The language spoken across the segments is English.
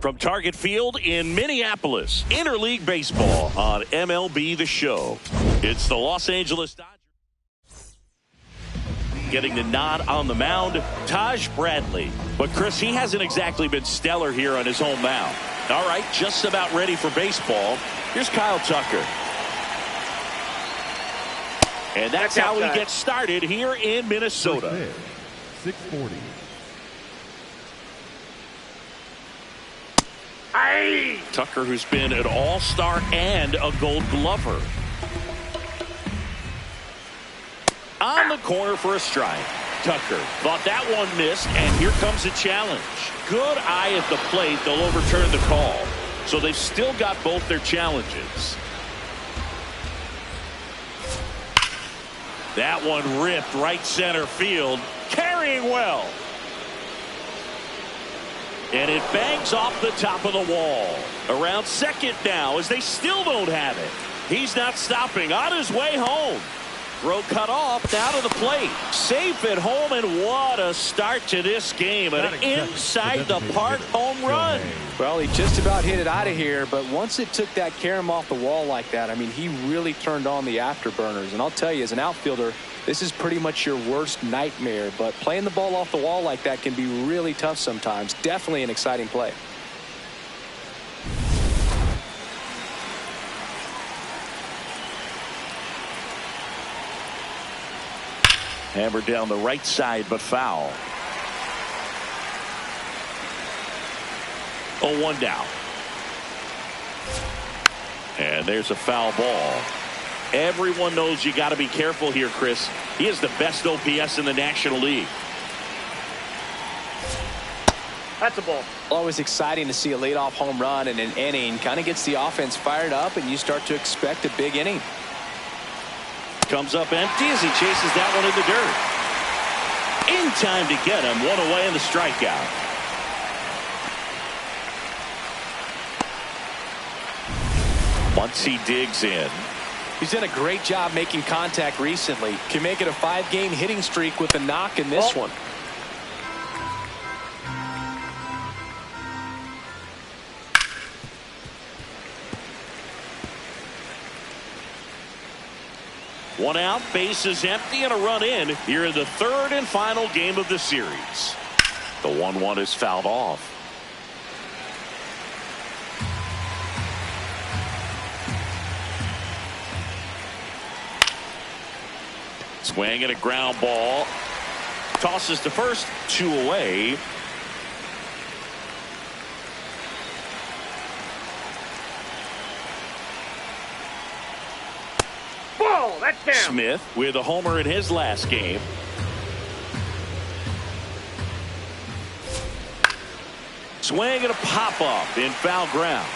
From Target Field in Minneapolis, interleague baseball on MLB The Show. It's the Los Angeles Dodgers getting the nod on the mound, Taj Bradley. But, Chris, he hasn't exactly been stellar here on his home mound. All right, just about ready for baseball. Here's Kyle Tucker. And that's how he gets started here in Minnesota. 640. Tucker, who's been an all-star and a gold glover. On the corner for a strike. Tucker thought that one missed, and here comes a challenge. Good eye at the plate. They'll overturn the call. So they've still got both their challenges. That one ripped right center field. Carrying well. And it bangs off the top of the wall. Around second now as they still don't have it. He's not stopping. On his way home. Throw cut off, now to the plate. Safe at home, and what a start to this game. An inside the park home run. Well, he just about hit it out of here, but once it took that carom off the wall like that, I mean, he really turned on the afterburners. And I'll tell you, as an outfielder, this is pretty much your worst nightmare. But playing the ball off the wall like that can be really tough sometimes. Definitely an exciting play. Hammered down the right side, but foul. 0-1 down. And there's a foul ball. Everyone knows you got to be careful here, Chris. He is the best OPS in the National League. That's a ball. Always exciting to see a leadoff home run in an inning. Kind of gets the offense fired up, and you start to expect a big inning. Comes up empty as he chases that one in the dirt. In time to get him. One away in the strikeout. Once he digs in. He's done a great job making contact recently. Can make it a 5-game hitting streak with a knock in this one. One out, bases empty, and a run in here in the third and final game of the series. The 1-1 is fouled off. Swing and a ground ball. Tosses to first, 2 away. Ball, that's down. Smith with a homer in his last game. Swing and a pop-up in foul ground.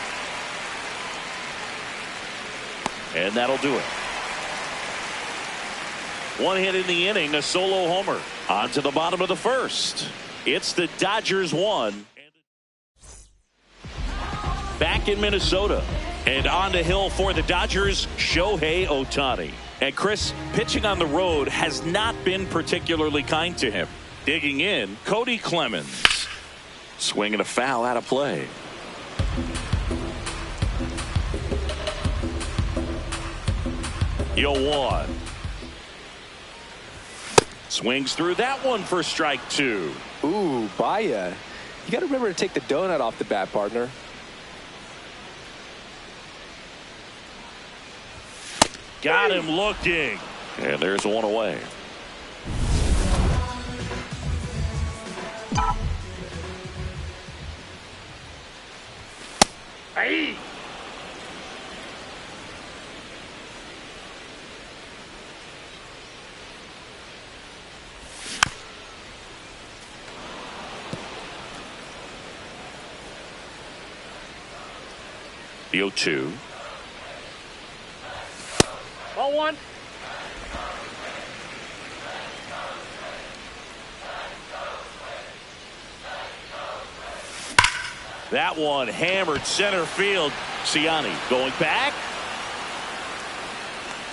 And that'll do it. 1 hit in the inning, a solo homer. On to the bottom of the first. It's the Dodgers 1. Back in Minnesota. And on the hill for the Dodgers, Shohei Ohtani. And Chris, pitching on the road has not been particularly kind to him. Digging in, Cody Clemens. Swinging a foul out of play. Yo, 1. Swings through that one for strike 2. Ooh, Baya. You got to remember to take the donut off the bat, partner. Got him looking. And there's 1 away. Hey. The 0-2. Ball 1. That one hammered center field. Ciani going back.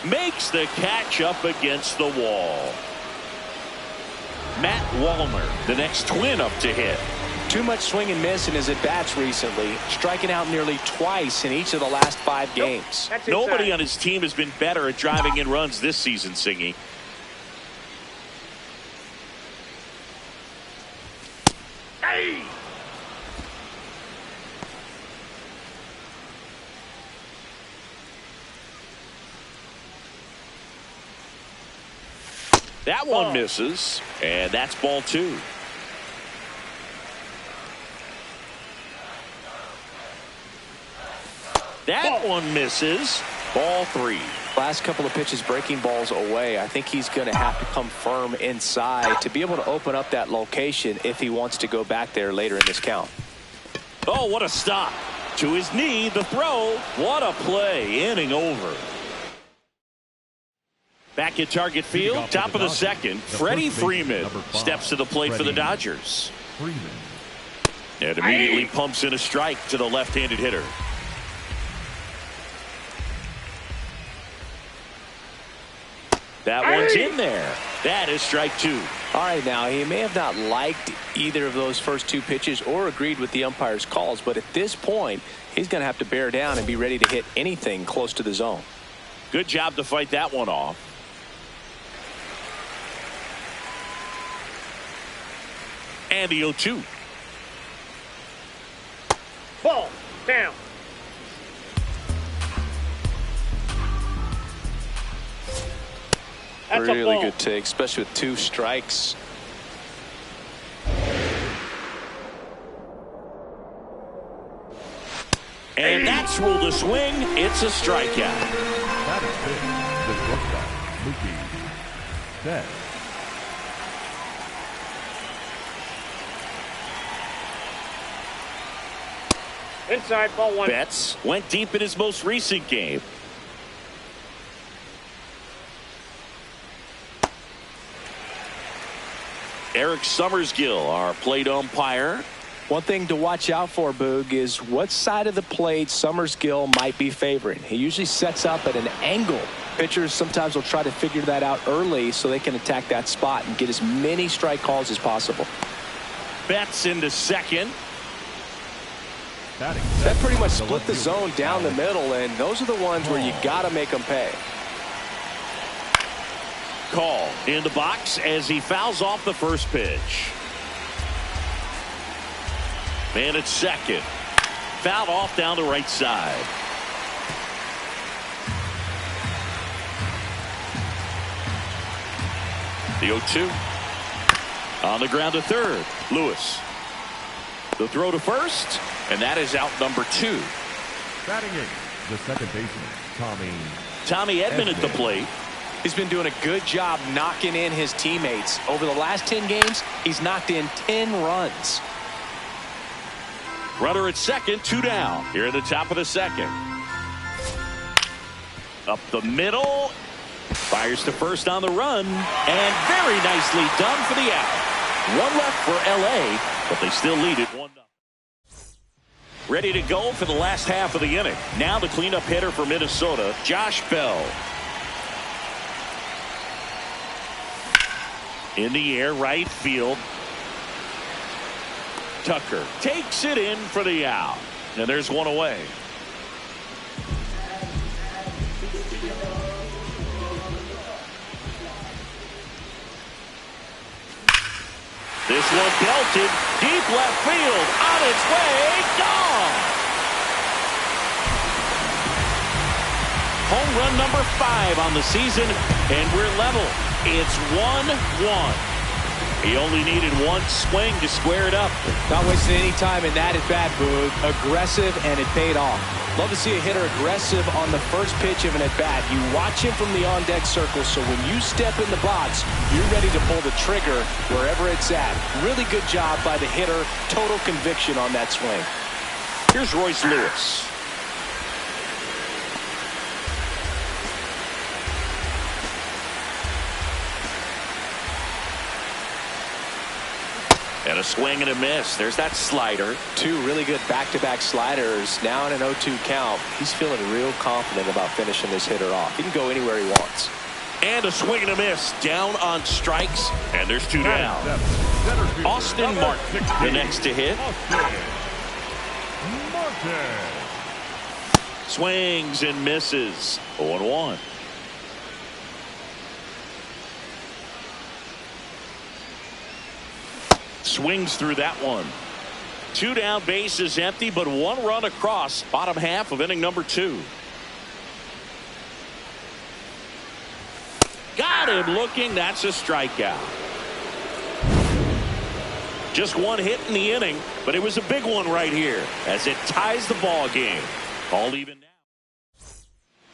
Makes the catch up against the wall. Matt Wallner, the next Twin up to hit. Too much swing and miss in his at-bats recently, striking out nearly twice in each of the last 5 games. Nobody on his team has been better at driving in runs this season, Singy. Hey. That one misses, and that's ball 2. That one misses. Ball 3. Last couple of pitches breaking balls away. I think he's going to have to come firm inside to be able to open up that location if he wants to go back there later in this count. Oh, what a stop. To his knee, the throw. What a play. Inning over. Back at Target Field, top of the second, Freddie Freeman steps to the plate for the Dodgers. And immediately pumps in a strike to the left-handed hitter. That one's in there. That is strike 2. All right, now, he may have not liked either of those first 2 pitches or agreed with the umpire's calls, but at this point, he's going to have to bear down and be ready to hit anything close to the zone. Good job to fight that one off. And the 0-2. Ball down. That's really good take, especially with 2 strikes. And that's ruled a swing. It's a strikeout. That is big. The shortstop, Mookie Betts. Inside, ball 1. Betts went deep in his most recent game. Eric Summersgill, our plate umpire. One thing to watch out for, Boog, is what side of the plate Summersgill might be favoring. He usually sets up at an angle. Pitchers sometimes will try to figure that out early so they can attack that spot and get as many strike calls as possible. Betts into second. That pretty much split the zone down the middle, and those are the ones where you got to make them pay. Call in the box as he fouls off the first pitch. Man at second. Fouled off down the right side. The 0-2. On the ground to third. Lewis. The throw to first, and that is out number 2. Batting in, the second baseman, Tommy Edman at the plate. He's been doing a good job knocking in his teammates. Over the last 10 games, he's knocked in 10 runs. Runner at second, 2 down. Here at the top of the second. Up the middle. Fires to first on the run. And very nicely done for the out. One left for L.A., but they still lead it 1-0. Ready to go for the last half of the inning. Now the cleanup hitter for Minnesota, Josh Bell. In the air, right field. Tucker takes it in for the out. And there's one away. This one belted deep left field, on its way, gone. Home run number 5 on the season, and we're level. It's 1-1. He only needed one swing to square it up. Not wasting any time in that at bat, Boog. Aggressive, and it paid off. Love to see a hitter aggressive on the first pitch of an at bat. You watch him from the on-deck circle, so when you step in the box, you're ready to pull the trigger wherever it's at. Really good job by the hitter. Total conviction on that swing. Here's Royce Lewis. And a swing and a miss. There's that slider. 2 really good back-to-back sliders. Now in an 0-2 count. He's feeling real confident about finishing this hitter off. He can go anywhere he wants. And a swing and a miss. Down on strikes. And there's 2 down. Austin Martin, the next to hit. Swings and misses. 0-1. Swings through that one. 2 down, bases empty, but 1 run across. Bottom half of inning number 2. Got him looking. That's a strikeout. Just 1 hit in the inning, but it was a big one right here as it ties the ball game. All even now.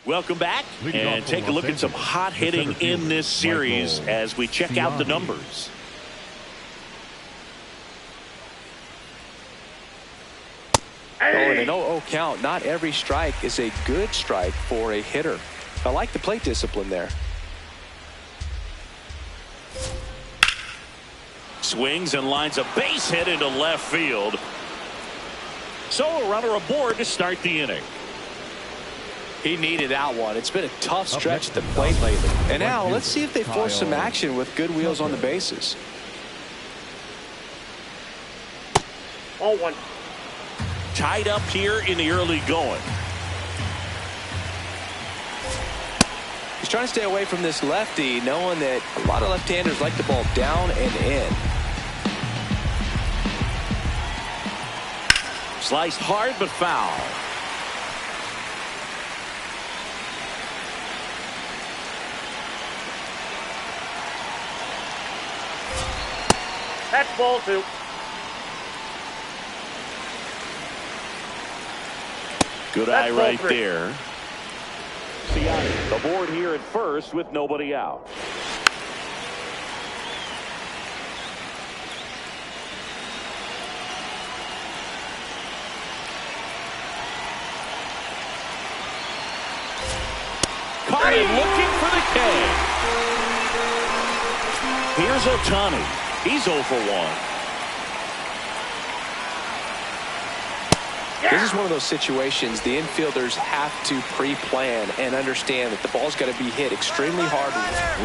Welcome back and take a look at some hot hitting in this series as we check out the numbers. Oh, in an 0-0 count, not every strike is a good strike for a hitter. I like the plate discipline there. Swings and lines a base hit into left field. So a runner aboard to start the inning. He needed that one. It's been a tough stretch at the plate lately. And now let's see if they force some action with good wheels on the bases. 0-1. Tied up here in the early going. He's trying to stay away from this lefty, knowing that a lot of left-handers like the ball down and in. Sliced hard but foul. That's ball 2. Good eye right there. Siani aboard here at first with nobody out. Caught him looking for the K. Here's Ohtani. He's 0 for 1. This is one of those situations the infielders have to pre-plan and understand that the ball's got to be hit extremely hard.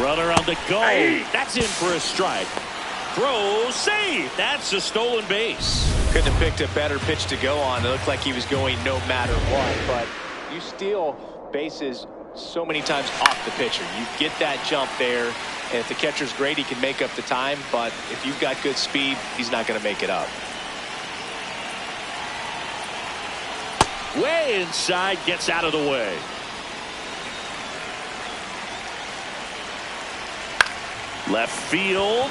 Runner on the go. That's in for a strike. Throw, save. That's a stolen base. Couldn't have picked a better pitch to go on. It looked like he was going no matter what. But you steal bases so many times off the pitcher. You get that jump there, and if the catcher's great, he can make up the time. But if you've got good speed, he's not going to make it up. Way inside, gets out of the way. Left field.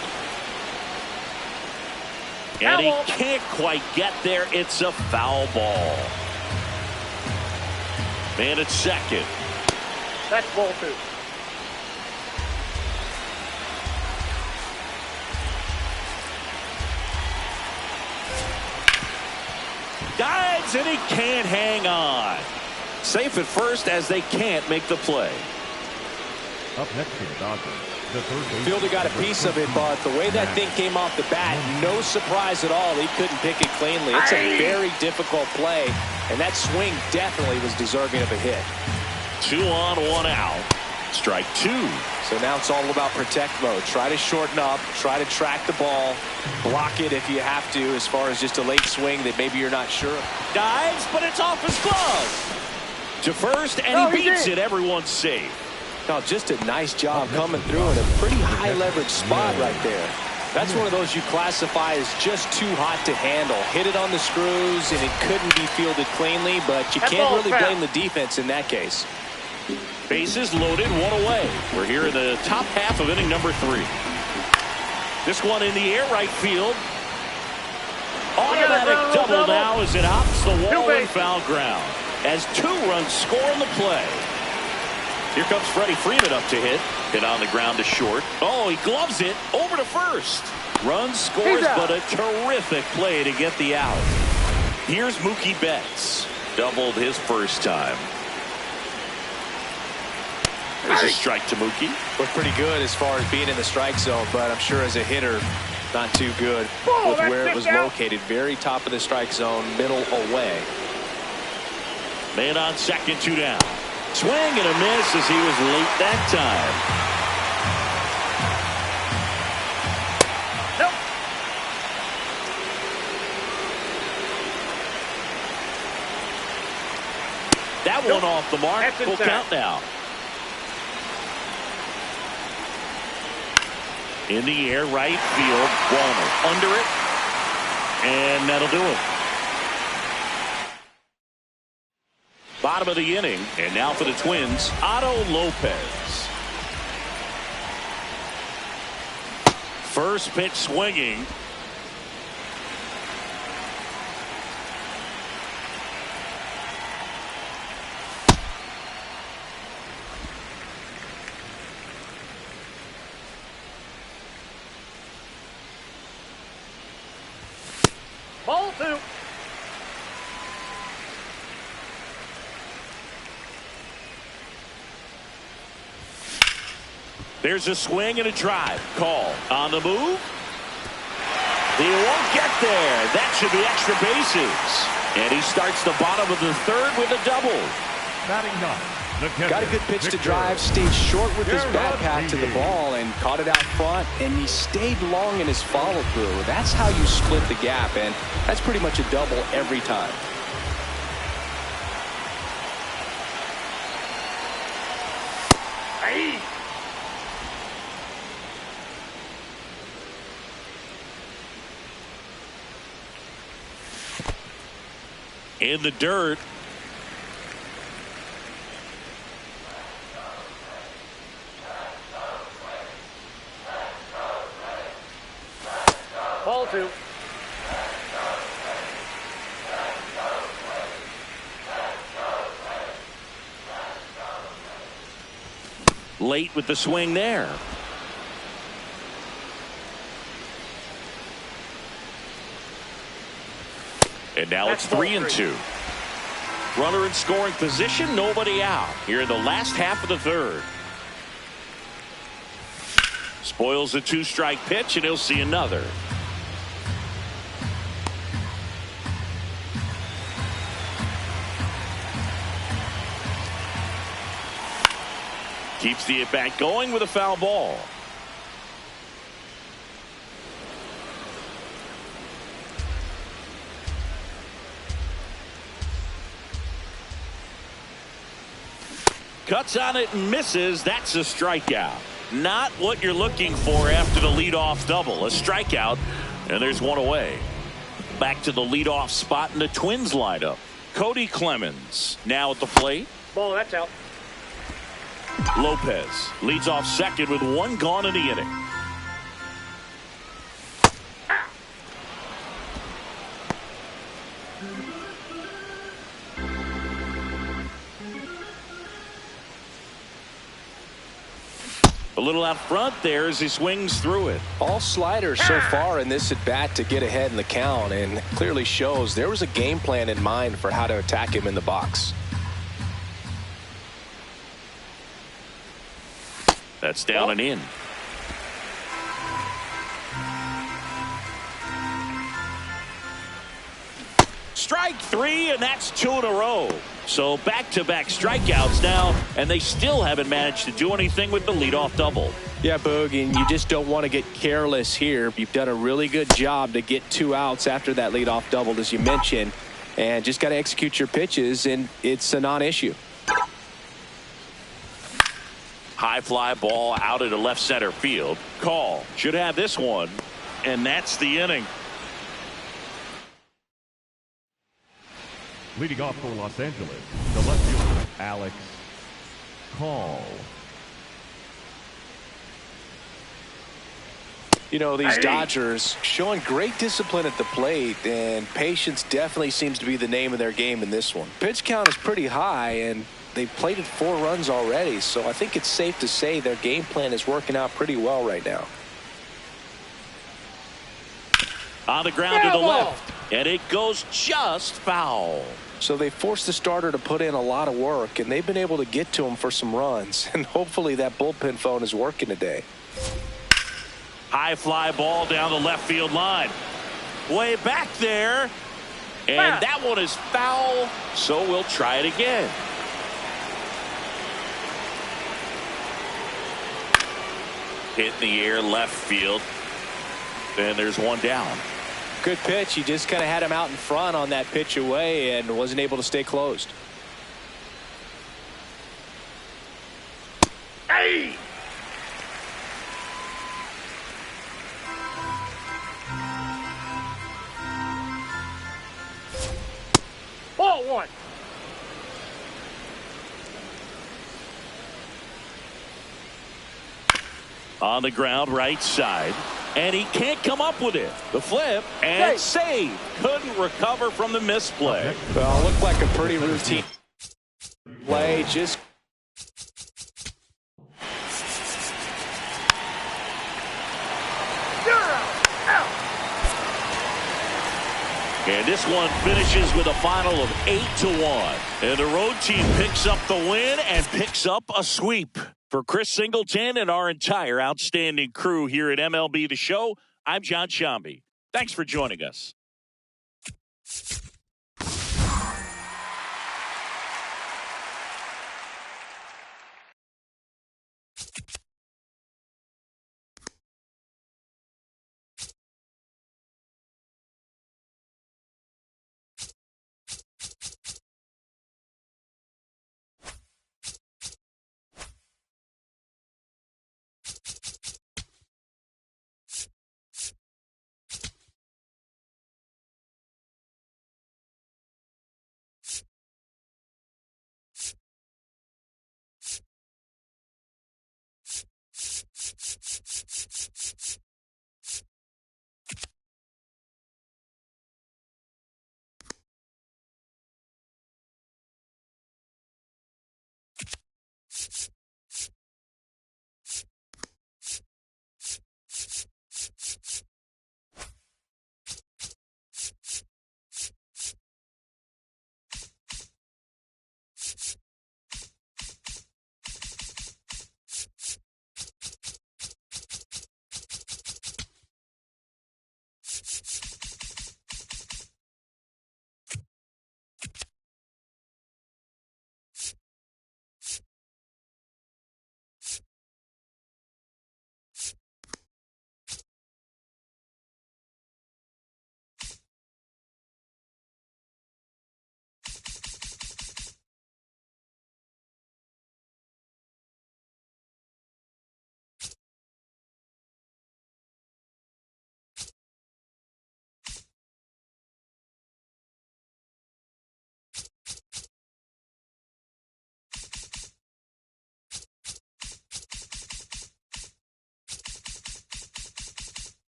And he can't quite get there. It's a foul ball. Man at second. That's ball 2. Dives, and he can't hang on. Safe at first as they can't make the play. Up next for the Dodgers, the third baseman. Fielder got a piece of it, but the way that thing came off the bat, no surprise at all. He couldn't pick it cleanly. It's a very difficult play, and that swing definitely was deserving of a hit. 2 on, 1 out. Strike 2. So now it's all about protect mode. Try to shorten up, try to track the ball, block it if you have to, as far as just a late swing that maybe you're not sure of. Dives, but it's off his glove. To first, and he beats it. Everyone's safe. No, just a nice job coming through in a pretty high leverage spot right there. That's one of those you classify as just too hot to handle. Hit it on the screws, and it couldn't be fielded cleanly, but you can't really blame the defense in that case. Bases loaded, 1 away. We're here in the top half of inning number 3. This one in the air, right field. Automatic double now as it hops the wall and foul ground. As 2 runs score in the play. Here comes Freddie Freeman up to hit. Hit on the ground to short. Oh, he gloves it over to first. Run scores, but a terrific play to get the out. Here's Mookie Betts. Doubled his first time. There's a strike to Mookie. Looked pretty good as far as being in the strike zone, but I'm sure as a hitter, not too good with where it was located. Very top of the strike zone, middle away. Man on second, 2 down. Swing and a miss as he was late that time. Nope. That one off the mark. Full count now. In the air, right field. Walner under it. And that'll do it. Bottom of the inning. And now for the Twins, Otto Lopez. First pitch swinging. Ball 2. There's a swing and a drive. Call on the move. He won't get there. That should be extra bases. And he starts the bottom of the 3rd with a double. Batting 9, the catcher, Got a good pitch to drive, stayed short with his back pack to the ball and caught it out front, and he stayed long in his follow through. That's how you split the gap, and that's pretty much a double every time. Hey. In the dirt. Ball 2. Late with the swing there. And now it's 3-2. Runner in scoring position, nobody out. Here in the last half of the 3rd. Spoils a 2-strike pitch, and he'll see another. Keeps the at-bat going with a foul ball. Cuts on it and misses. That's a strikeout. Not what you're looking for after the leadoff double. A strikeout, and there's 1 away. Back to the leadoff spot in the Twins lineup. Cody Clemens now at the plate. Ball, that's out. Lopez leads off second with 1 gone in the inning. A little out front there as he swings through it. All sliders so far in this at bat to get ahead in the count, and clearly shows there was a game plan in mind for how to attack him in the box. That's down and in. Strike three, and that's 2 in a row. So back-to-back strikeouts now, and they still haven't managed to do anything with the leadoff double. Yeah, Boog, and you just don't want to get careless here. You've done a really good job to get 2 outs after that leadoff double, as you mentioned, and just got to execute your pitches, and it's a non-issue. High fly ball out into left center field. Call should have this one, and that's the inning. Leading off for Los Angeles, the left fielder, Alex Call. You know, these Dodgers showing great discipline at the plate, and patience definitely seems to be the name of their game in this one. Pitch count is pretty high, and they've plated 4 runs already, so I think it's safe to say their game plan is working out pretty well right now. On the ground to the left, and it goes just foul. So they forced the starter to put in a lot of work, and they've been able to get to him for some runs, and hopefully that bullpen phone is working today. High fly ball down the left field line. Way back there, and that one is foul, so we'll try it again. Hit in the air left field, and there's one down. Good pitch. He just kind of had him out in front on that pitch away and wasn't able to stay closed. Hey! Ball 1. On the ground right side, and he can't come up with it. The flip and save. Couldn't recover from the misplay. Well, looked like a pretty routine play. Just and this one finishes with a final of 8-1. And the road team picks up the win and picks up a sweep. For Chris Singleton and our entire outstanding crew here at MLB The Show, I'm John Shambi. Thanks for joining us.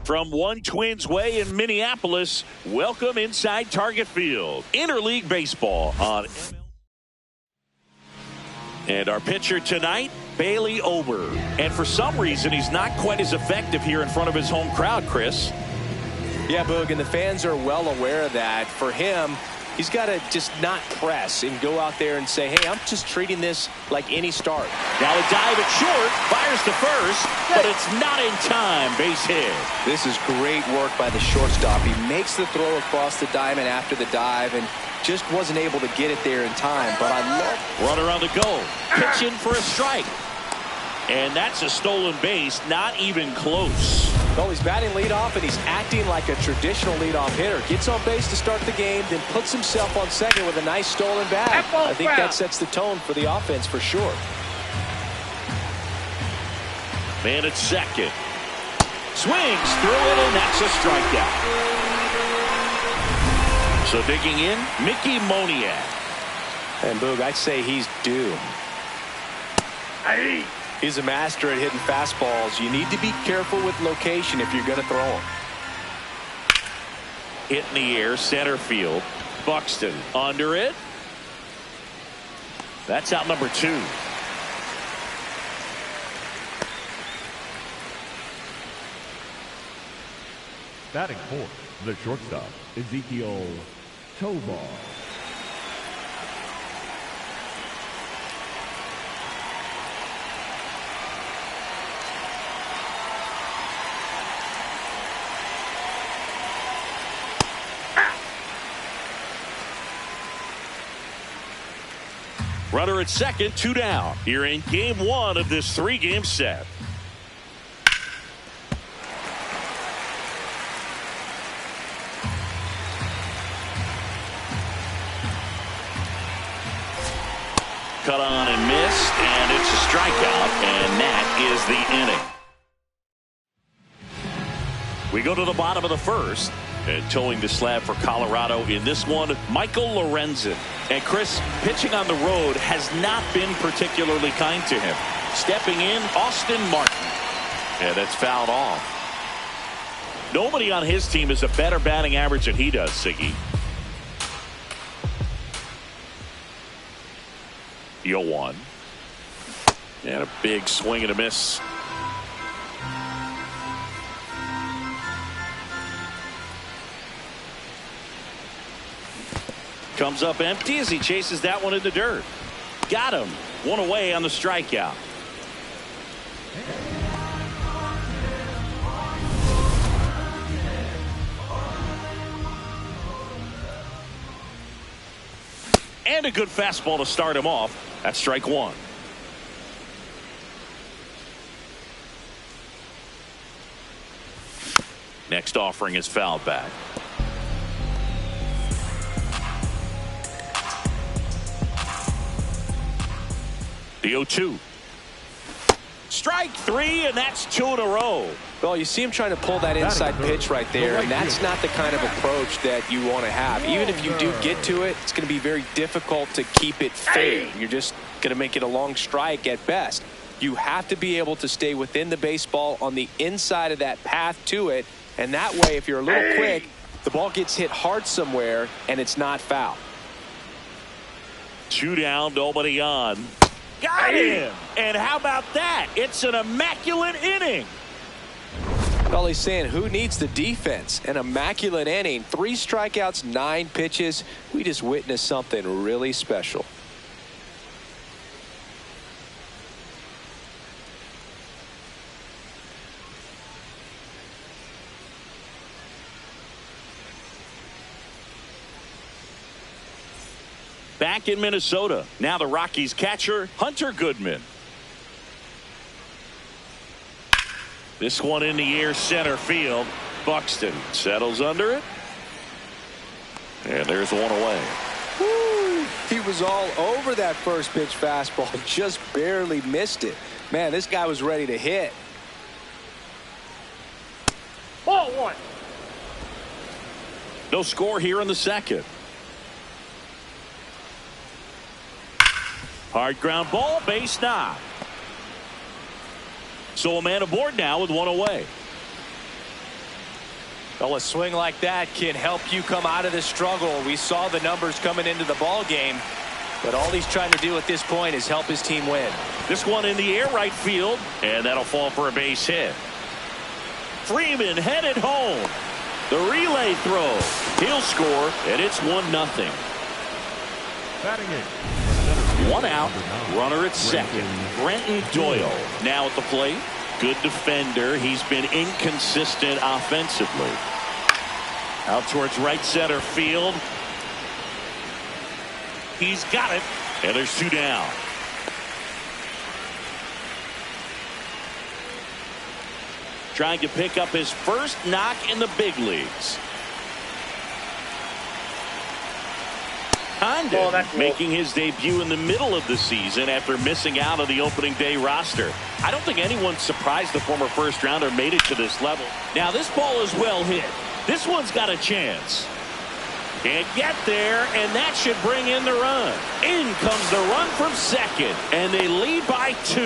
From One Twins Way in Minneapolis, welcome inside Target Field. Interleague Baseball on MLB. And our pitcher tonight, Bailey Ober. And for some reason, he's not quite as effective here in front of his home crowd, Chris. Yeah, Boog, and the fans are well aware of that. For him, he's got to just not press and go out there and say, hey, I'm just treating this like any start. Now a dive at short, fires to first, but it's not in time. Base hit. This is great work by the shortstop. He makes the throw across the diamond after the dive and just wasn't able to get it there in time. But I love runner on the go. Pitch in for a strike. And that's a stolen base, not even close. Well, he's batting leadoff, and he's acting like a traditional leadoff hitter. Gets on base to start the game, then puts himself on second with a nice stolen bag. I think that sets the tone for the offense for sure. Man at second. Swings through it, and that's a strikeout. So digging in, Mickey Moniak. And Boog, I'd say he's due. Hey. He's a master at hitting fastballs. You need to be careful with location if you're going to throw them. Hit in the air, center field. Buxton under it. That's out number 2. Batting fourth, the shortstop, Ezekiel Tovar. Runner at second, 2 down. Here in game 1 of this 3-game set. Cut on and missed, and it's a strikeout, and that is the inning. We go to the bottom of the first. And towing the slab for Colorado in this one, Michael Lorenzen. And Chris, pitching on the road has not been particularly kind to him. Stepping in, Austin Martin. And that's fouled off. Nobody on his team has a better batting average than he does, Siggy. 0-1. And a big swing and a miss. Comes up empty as he chases that one in the dirt. Got him. 1 away on the strikeout. And a good fastball to start him off. That's strike 1. Next offering is fouled back. The 0-2. Strike 3, and that's 2 in a row. Well, you see him trying to pull that inside pitch right there, and that's not the kind of approach that you want to have. Even if you do get to it, it's going to be very difficult to keep it fair. You're just going to make it a long strike at best. You have to be able to stay within the baseball on the inside of that path to it, and that way, if you're a little quick, the ball gets hit hard somewhere, and it's not foul. 2 down, nobody on. Got him! And how about that? It's an immaculate inning. Well, he's saying, who needs the defense? An immaculate inning. 3 strikeouts, 9 pitches. We just witnessed something really special. Back in Minnesota. Now the Rockies catcher, Hunter Goodman. This one in the air, center field. Buxton settles under it. And there's 1 away. Woo, he was all over that first pitch fastball. Just barely missed it. Man, this guy was ready to hit. Ball 1. No score here in the second. Hard ground ball, base knock. So a man aboard now with 1 away. Well, a swing like that can help you come out of the struggle. We saw the numbers coming into the ball game, but all he's trying to do at this point is help his team win. This one in the air right field, and that'll fall for a base hit. Freeman headed home. The relay throw. He'll score, and it's 1-0. Batting it. 1 out, runner at second. Brenton Doyle now at the plate. Good defender. He's been inconsistent offensively. Out towards right center field. He's got it, and there's 2 down. Trying to pick up his first knock in the big leagues. Condon making his debut in the middle of the season after missing out on the opening day roster. I don't think anyone's surprised the former first rounder made it to this level. Now this ball is well hit. This one's got a chance. Can't get there, and that should bring in the run. In comes the run from second, and they lead by 2.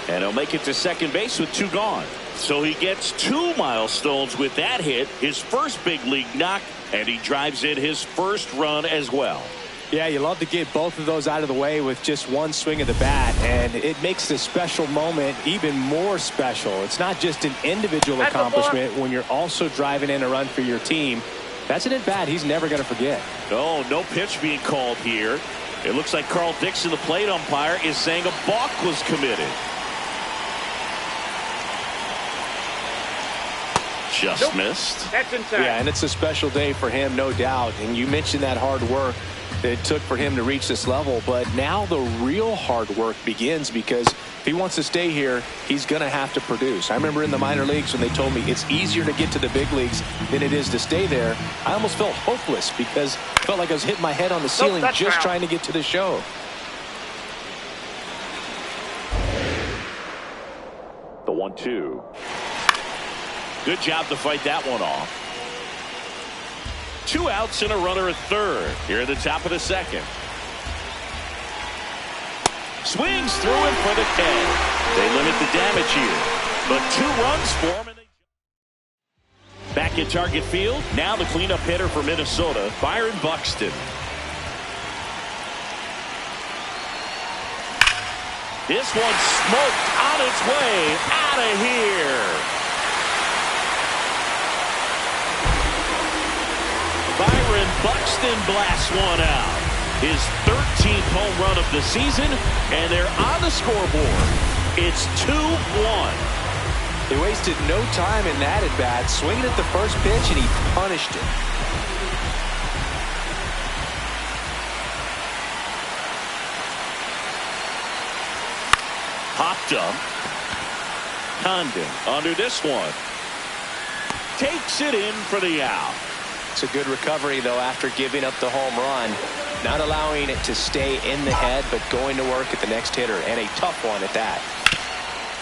And he'll make it to second base with 2 gone. So he gets 2 milestones with that hit, his first big league knock, and he drives in his first run as well. Yeah, you love to get both of those out of the way with just 1 swing of the bat, and it makes the special moment even more special. It's not just an individual accomplishment when you're also driving in a run for your team. That's an at-bat he's never going to forget. Oh, no pitch being called here. It looks like Carl Dixon, the plate umpire, is saying a balk was committed. Just missed. That's inside. Yeah, and it's a special day for him, no doubt. And you mentioned that hard work that it took for him to reach this level. But now the real hard work begins, because if he wants to stay here, he's going to have to produce. I remember in the minor leagues when they told me it's easier to get to the big leagues than it is to stay there. I almost felt hopeless because I felt like I was hitting my head on the ceiling just trying to get to the show. The 1-2. Good job to fight that one off. 2 outs and a runner at third here at the top of the second. Swings through him for the K. They limit the damage here, but 2 runs for him. Back in target field, now the cleanup hitter for Minnesota, Byron Buxton. This one smoked on its way out of here. Byron Buxton blasts one out. His 13th home run of the season, and they're on the scoreboard. It's 2-1. He wasted no time in that at bat, swinging at the first pitch, and he punished it. Popped up. Condon under this one. Takes it in for the out. It's a good recovery, though, after giving up the home run. Not allowing it to stay in the head, but going to work at the next hitter, and a tough one at that.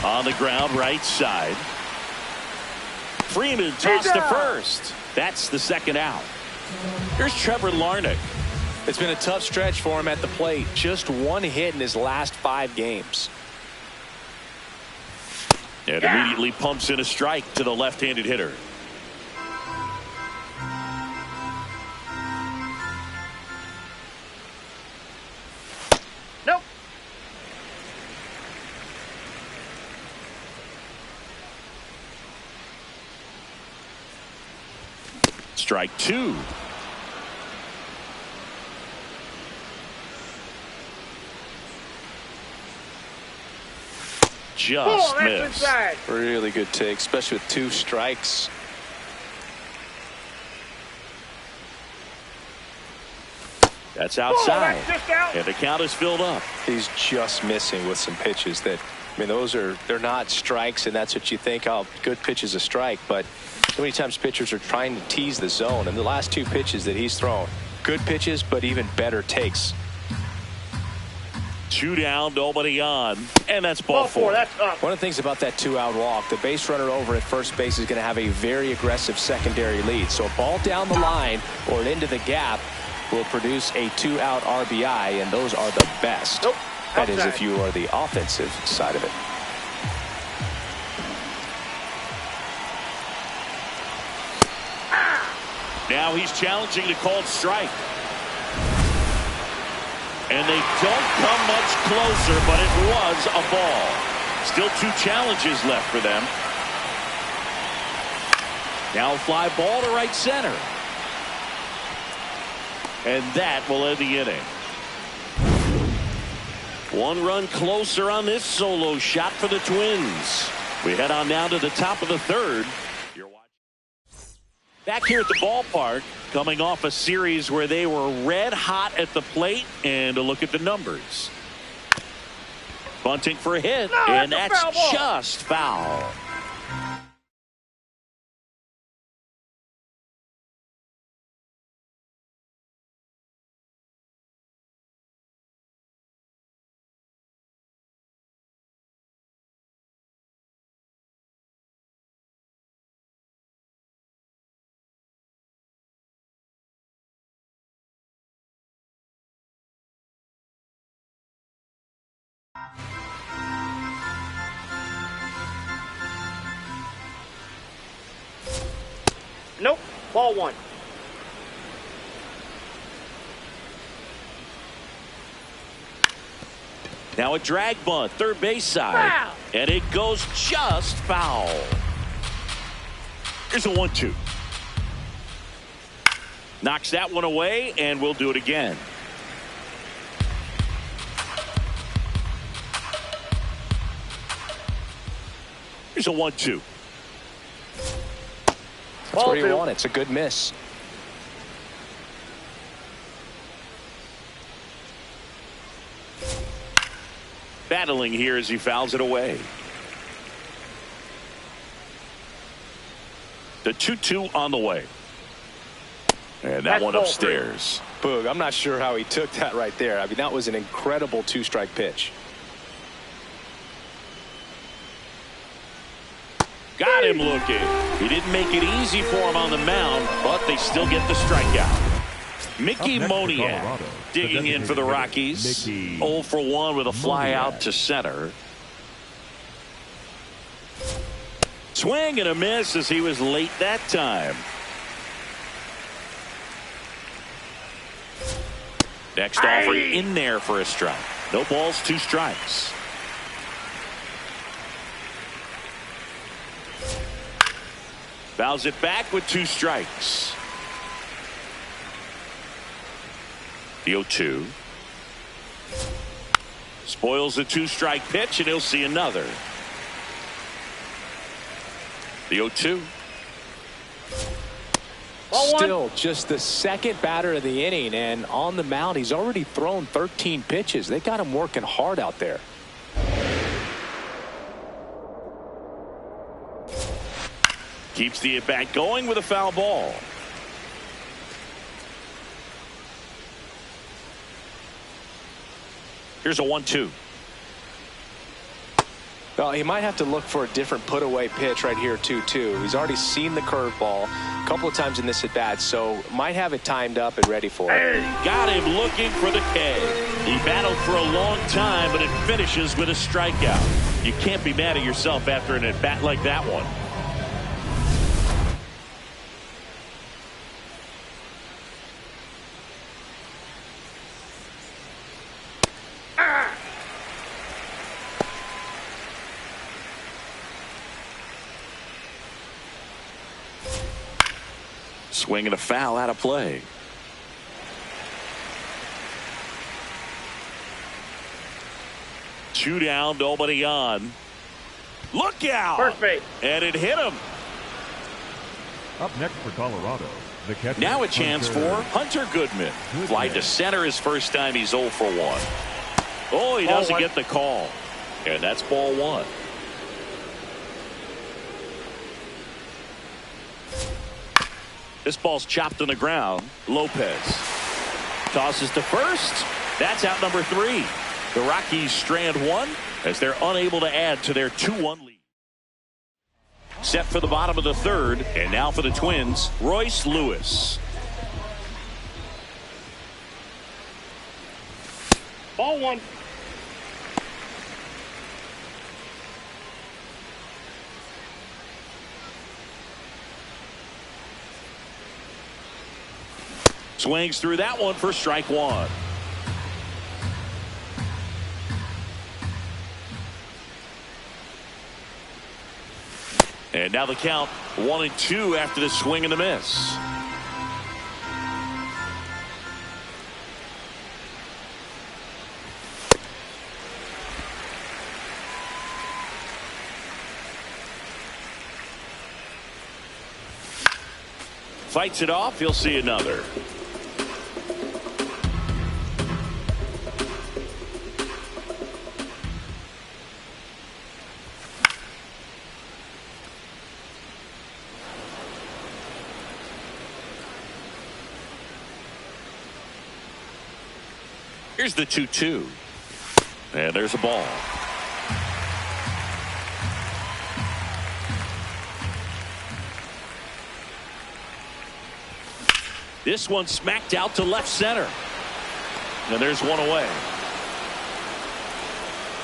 On the ground, right side. Freeman tossed to first. That's the second out. Here's Trevor Larnach. It's been a tough stretch for him at the plate. Just 1 hit in his last 5 games. And immediately pumps in a strike to the left-handed hitter. Nope. Strike 2. Just missed. Inside. Really good take, especially with 2 strikes. That's outside. That's just out. And the count is filled up. He's just missing with some pitches that, I mean, they're not strikes, and that's what you think, oh, good pitch is a strike. But so many times pitchers are trying to tease the zone, and the last 2 pitches that he's thrown, good pitches, but even better takes. 2 down, nobody on, and that's ball 4. That's up. One of the things about that 2-out walk, the base runner over at first base is going to have a very aggressive secondary lead. So a ball down the line or into the gap will produce a 2-out RBI, and those are the best. Nope. That is if you are the offensive side of it. Now he's challenging the called strike. And they don't come much closer, but it was a ball. Still 2 challenges left for them. Now a fly ball to right center. And that will end the inning. 1 run closer on this solo shot for the Twins. We head on now to the top of the 3rd. You're watching. Back here at the ballpark, coming off a series where they were red hot at the plate, and a look at the numbers. Bunting for a hit, and that's just foul. Nope. Ball 1. Now a drag bunt, third base side. Foul. And it goes just foul. Here's a 1-2. Knocks that one away, and we'll do it again. Here's a 1-2. That's what you want. It's a good miss. Battling here as he fouls it away. The 2-2 on the way. And that one upstairs. Boog, I'm not sure how he took that right there. I mean, that was an incredible 2-strike pitch. Got him looking. He didn't make it easy for him on the mound, but they still get the strikeout. Mickey Moniak digging in for the Rockies. 0 for 1 with a fly out to center. Swing and a miss as he was late that time. Next offer in there for a strike. No balls, 2 strikes. Fouls it back with 2 strikes. The 0-2. Spoils the 2-strike pitch, and he'll see another. The 0-2. Still just the second batter of the inning, and on the mound he's already thrown 13 pitches. They got him working hard out there. Keeps the at-bat going with a foul ball. Here's a 1-2. Well, he might have to look for a different put-away pitch right here, 2-2. He's already seen the curveball a couple of times in this at-bat, so might have it timed up and ready for it. Got him looking for the K. He battled for a long time, but it finishes with a strikeout. You can't be mad at yourself after an at-bat like that one. Swing and a foul out of play. Two down, nobody on. Look out! First base. And it hit him. Up next for Colorado, the catcher. Now a chance for Hunter Goodman. Fly to center his first time. He's 0 for 1. Oh, he doesn't get the call. And that's ball 1. This ball's chopped on the ground. Lopez tosses to first. That's out number 3. The Rockies strand 1 as they're unable to add to their 2-1 lead. Set for the bottom of the 3rd, and now for the Twins, Royce Lewis. Ball 1. Swings through that one for strike one. And now the count 1-2 after the swing and the miss. Fights it off. He'll see another. Here's the 2-2. And there's a ball. This one smacked out to left center. And there's one away.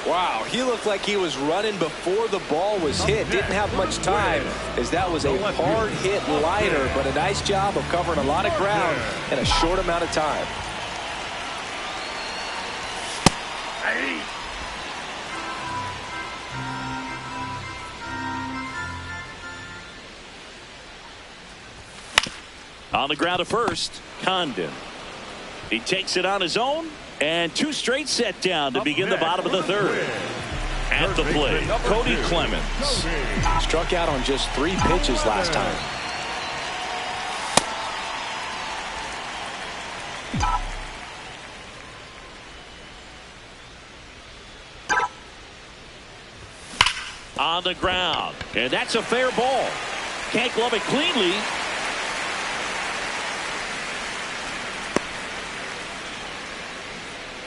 Wow, he looked like he was running before the ball was hit. Didn't have much time, as that was a hard hit liner, but a nice job of covering a lot of ground in a short amount of time. On the ground to first, Condon. He takes it on his own, and two straight set down to begin the bottom of the third. At the plate, Cody Clemens. Struck out on just 3 pitches last time. On the ground, and that's a fair ball. Can't glove it cleanly.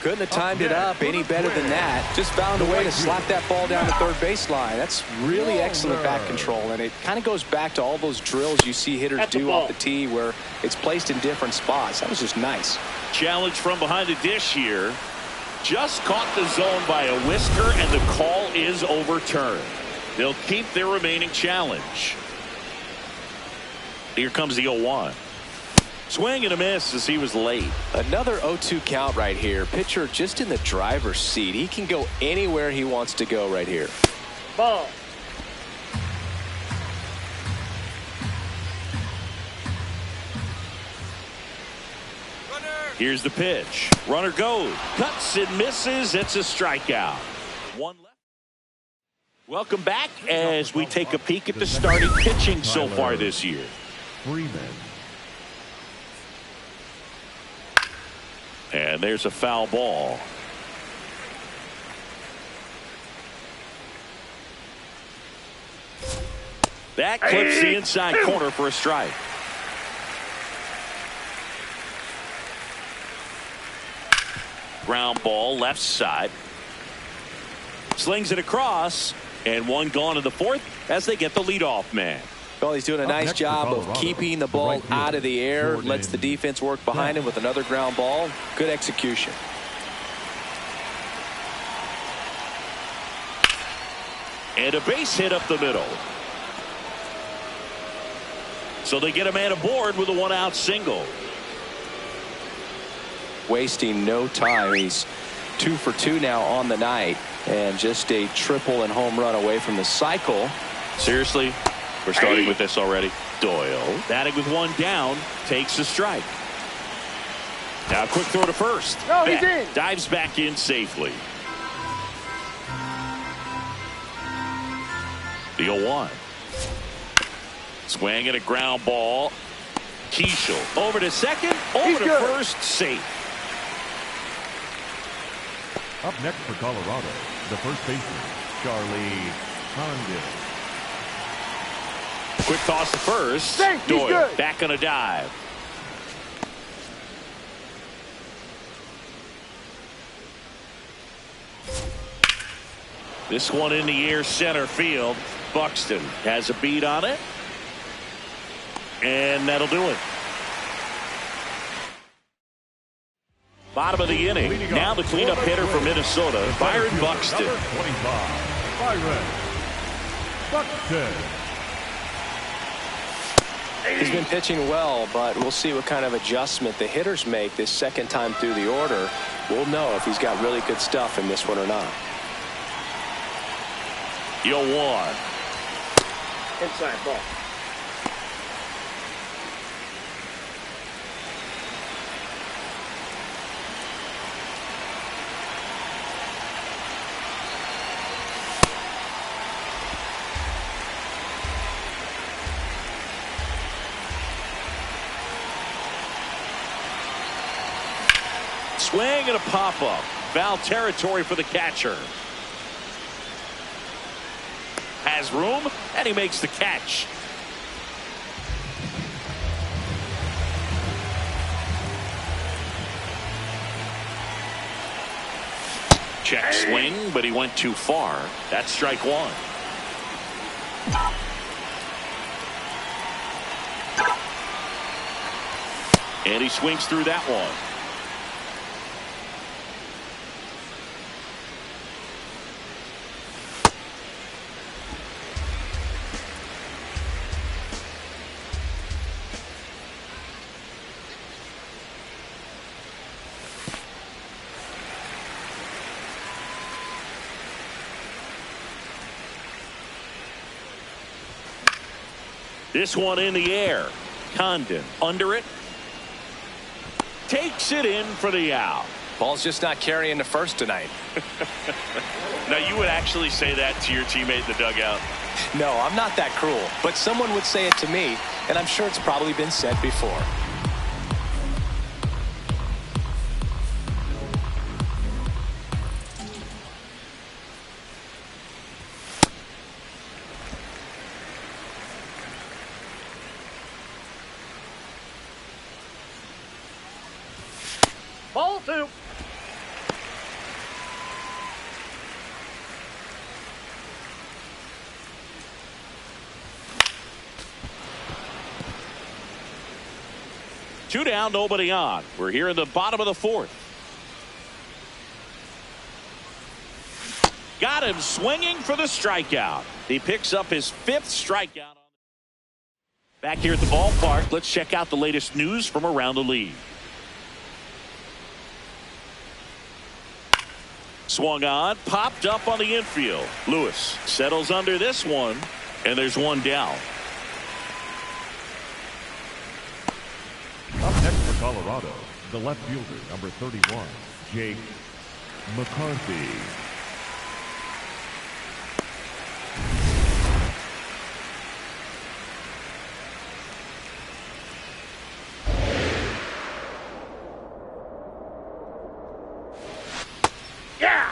Couldn't have timed it up any better than that. Just found a way to slap that ball down the third baseline. That's really excellent bat control, and it kind of goes back to all those drills you see hitters do off the tee where it's placed in different spots. That was just nice. Challenge from behind the dish here. Just caught the zone by a whisker, and the call is overturned. They'll keep their remaining challenge. Here comes the 0-1. Swing and a miss as he was late. Another 0-2 count right here. Pitcher just in the driver's seat. He can go anywhere he wants to go right here. Ball. Here's the pitch. Runner goes. Cuts and misses. It's a strikeout. One left. Welcome back as we take a peek at the starting pitching so far this year. Freeman. And there's a foul ball. That clips the inside corner for a strike. Ground ball left side. Slings it across, and one gone in the fourth as they get the leadoff man. Well, he's doing a nice job of keeping the ball out of the air. Lets the defense work behind him with another ground ball. Good execution. And a base hit up the middle. So they get a man aboard with a 1-out single. Wasting no time. He's 2 for 2 now on the night, and just a triple and home run away from the cycle. Seriously? We're starting with this already. Doyle, batting with one down, takes a strike. Now a quick throw to first. No, he's in. Dives back in safely. The 0-1. Swing and a ground ball. Keishel over to second, over to first, safe. Up next for Colorado, the first baseman, Charlie Condon. Quick toss to first. Safe, he's Doyle good. back on a dive. This one in the air center field. Buxton has a beat on it. And that'll do it. Bottom of the inning. Now the cleanup hitter for Minnesota, Byron Buxton. Number 25, Byron Buxton. He's been pitching well, but we'll see what kind of adjustment the hitters make this second time through the order. We'll know if he's got really good stuff in this one or not. 0-1. Inside ball. Swing and a pop-up. Foul territory for the catcher. Has room, and he makes the catch. Check swing, but he went too far. That's strike one. And he swings through that one. This one in the air. Condon under it. Takes it in for the out. Ball's just not carrying the first tonight. Now, you would actually say that to your teammate in the dugout? No, I'm not that cruel. But someone would say it to me, and I'm sure it's probably been said before. Ball 2. Two down, nobody on. We're here in the bottom of the fourth. Got him swinging for the strikeout. He picks up his 5th strikeout. Back here at the ballpark, let's check out the latest news from around the league. Swung on, popped up on the infield. Lewis settles under this one, and there's one down. Up next for Colorado, the left fielder, number 31, Jake McCarthy. Yeah.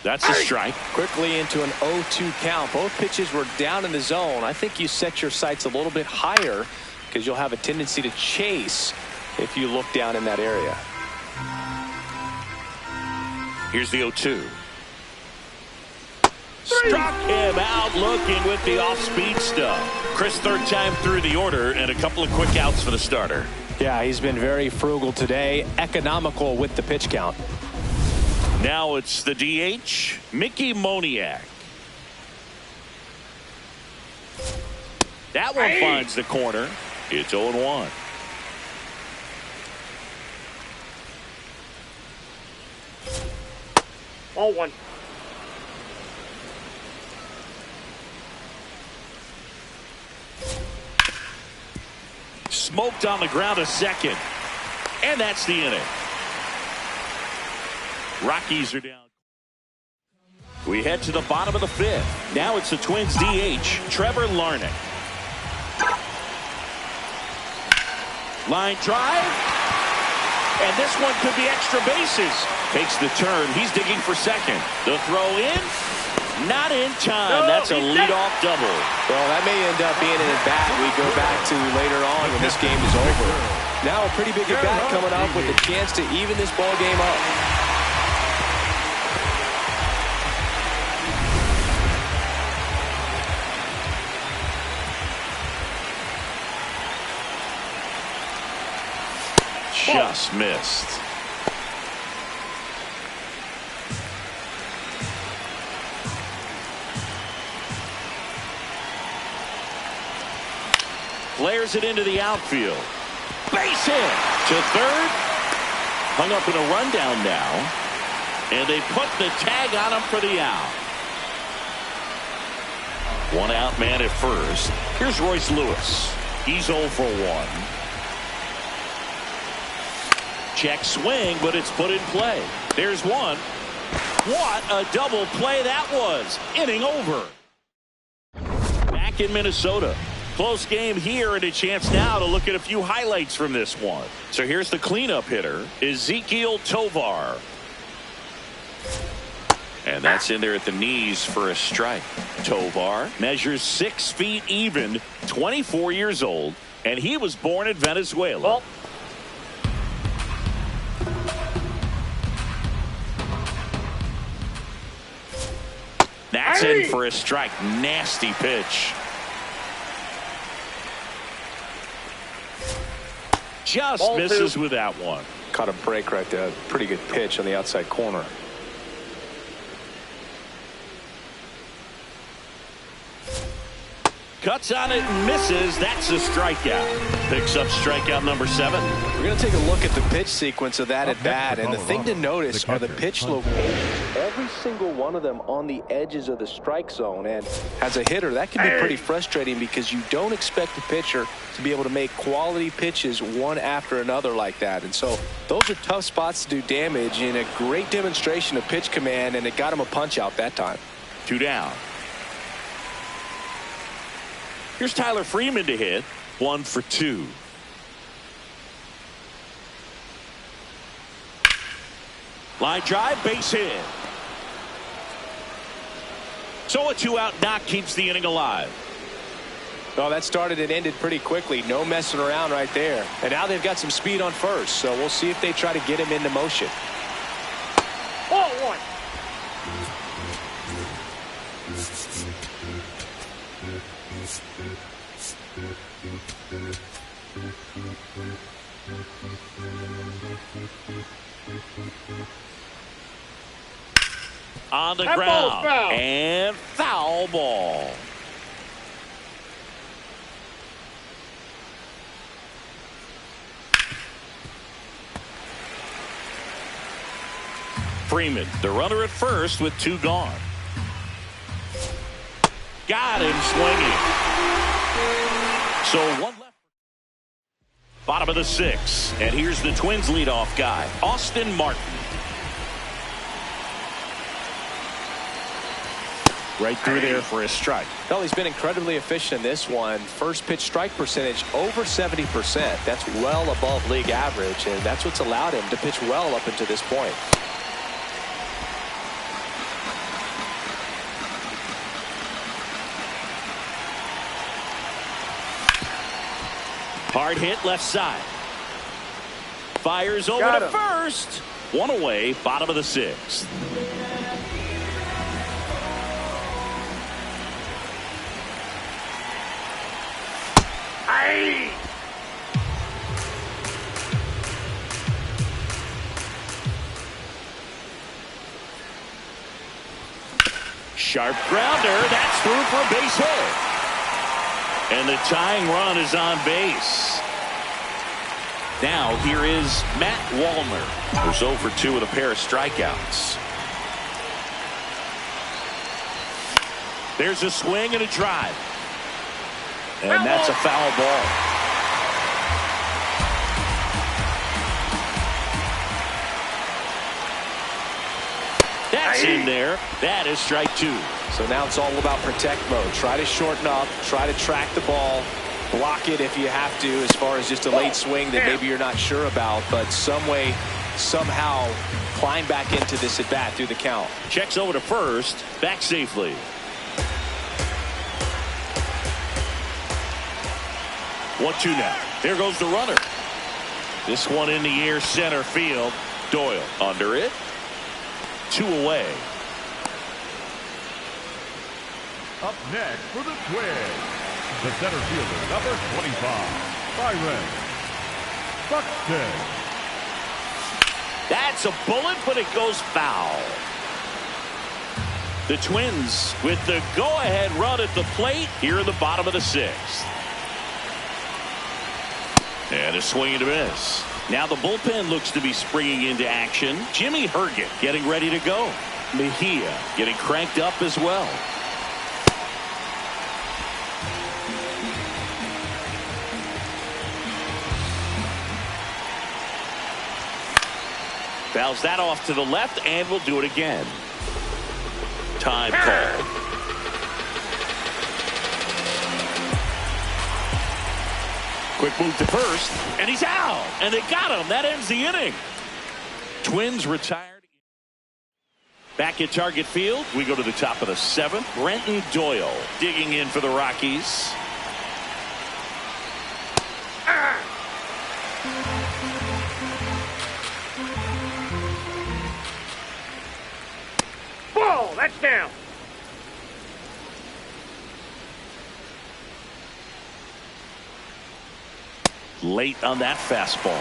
That's a strike. Quickly into an 0-2 count. Both pitches were down in the zone. I think you set your sights a little bit higher because you'll have a tendency to chase if you look down in that area. Here's the 0-2. Struck him out looking with the off-speed stuff. Chris, 3rd time through the order and a couple of quick outs for the starter. Yeah, he's been very frugal today, economical with the pitch count. Now it's the DH, Mickey Moniak. That one finds the corner. It's 0-1. Ball 1. Smoked on the ground a second. And that's the inning. Rockies are down. We head to the bottom of the 5th. Now it's the Twins DH, Trevor Larnach. Line drive. And this one could be extra bases. Takes the turn. He's digging for second. The throw in. Not in time. That's a leadoff double. Well, that may end up being an at-bat we go back to later on when this game is over. Now a pretty big at-bat coming up with a chance to even this ball game up. Just missed. Flares it into the outfield. Base hit to third. Hung up in a rundown now. And they put the tag on him for the out. One out man at first. Here's Royce Lewis. He's 0 for 1. Check swing, but it's put in play. There's one. What a double play that was. Inning over. Back in Minnesota. Close game here, and a chance now to look at a few highlights from this one. So here's the cleanup hitter, Ezequiel Tovar. And that's in there at the knees for a strike. Tovar measures 6 feet even, 24 years old, and he was born in Venezuela. Well, that's in for a strike. Nasty pitch. Just Ball misses 2. with that one. Caught a break right there. Pretty good pitch on the outside corner. Cuts on it and misses. That's a strikeout. Picks up strikeout number 7. We're going to take a look at the pitch sequence of that at bat, and the thing to notice are the pitch locations. Every single one of them on the edges of the strike zone, and as a hitter that can be pretty frustrating because you don't expect a pitcher to be able to make quality pitches one after another like that. And so those are tough spots to do damage, and a great demonstration of pitch command, and it got him a punch out that time. 2 down. Here's Tyler Freeman to hit. 1 for 2. Line drive, base hit. So a 2-out knock keeps the inning alive. Well, that started and ended pretty quickly. No messing around right there. And now they've got some speed on first, so we'll see if they try to get him into motion. ball 1. On the That ground. ball's foul. And foul ball. Freeman, the runner at first with 2 gone. Got him swinging. So 1 left. Bottom of the 6th. And here's the Twins leadoff guy, Austin Martin. Right through there for a strike. Well, he's been incredibly efficient in this one. First pitch strike percentage over 70%. That's well above league average, and that's what's allowed him to pitch well up until this point. Hard hit left side. Fires over Got to him. first. 1 away, bottom of the 6th. Aye. Sharp grounder. That's through for a base hit. And the tying run is on base. Now here is Matt Wallner, who's 0 for 2 with a pair of strikeouts. There's a swing and a drive. And that's a foul ball. That's in there. That is strike 2. So now it's all about protect mode. Try to shorten up, try to track the ball, block it if you have to, as far as just a late swing that maybe you're not sure about, but some way, somehow climb back into this at bat through the count. Checks over to first, back safely. One, 2 now. There goes the runner. This one in the air, center field. Doyle under it. 2 away. Up next for the Twins, the center fielder, number 25, Byron Buxton. That's a bullet, but it goes foul. The Twins with the go-ahead run at the plate here in the bottom of the sixth. And a swing and a miss. Now the bullpen looks to be springing into action. Jimmy Herget getting ready to go. Mejia getting cranked up as well. Fouls that off to the left, and we'll do it again. Time call. Quick move to first, and he's out. And they got him. That ends the inning. Twins retired. Back at Target Field, we go to the top of the seventh. Brenton Doyle digging in for the Rockies. Ball, that's down. Late on that fastball.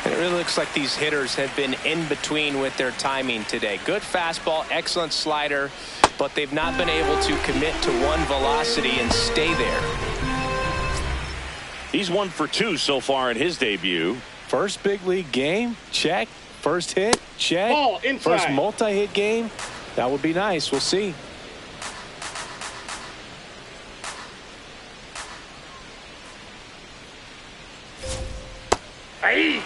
And it really looks like these hitters have been in between with their timing today. Good fastball, excellent slider, but they've not been able to commit to one velocity and stay there. He's 1 for 2 so far in his debut. First big league game, check. First hit, check. Ball inside. First multi-hit game, that would be nice. We'll see. Hey.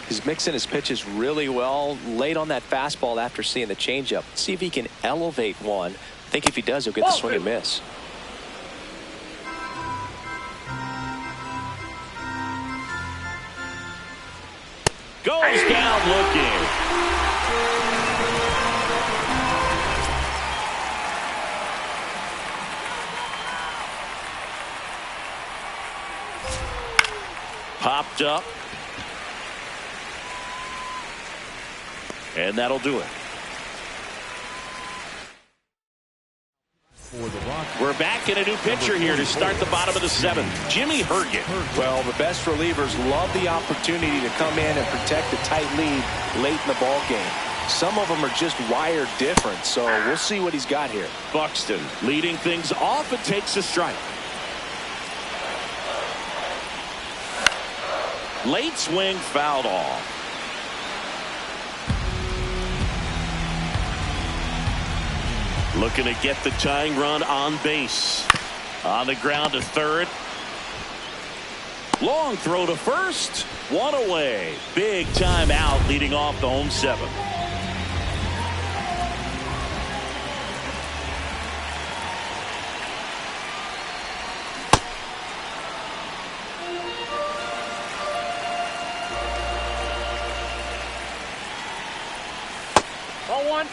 He's mixing his pitches really well late on that fastball after seeing the changeup. See if he can elevate one. I think if he does, he'll get the swing and miss. Goes down looking. Popped up. And that'll do it. We're back in a new pitcher here to start the bottom of the seventh. Jimmy Herget. Well, the best relievers love the opportunity to come in and protect a tight lead late in the ball game. Some of them are just wired different, so we'll see what he's got here. Buxton leading things off and takes a strike. Late swing fouled off. Looking to get the tying run on base. On the ground to third. Long throw to first. One away. Big time out leading off the home seventh. Ball one.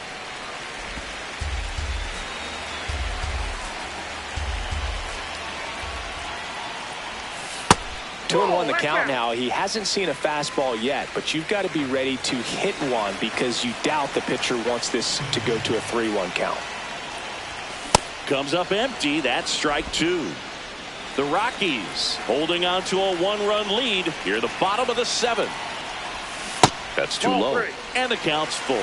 2-1 the count now. He hasn't seen a fastball yet, but you've got to be ready to hit one because you doubt the pitcher wants this to go to a 3-1 count. Comes up empty. That's strike two. The Rockies holding on to a one-run lead here at the bottom of the seventh. That's too Ball low. three. And the count's full.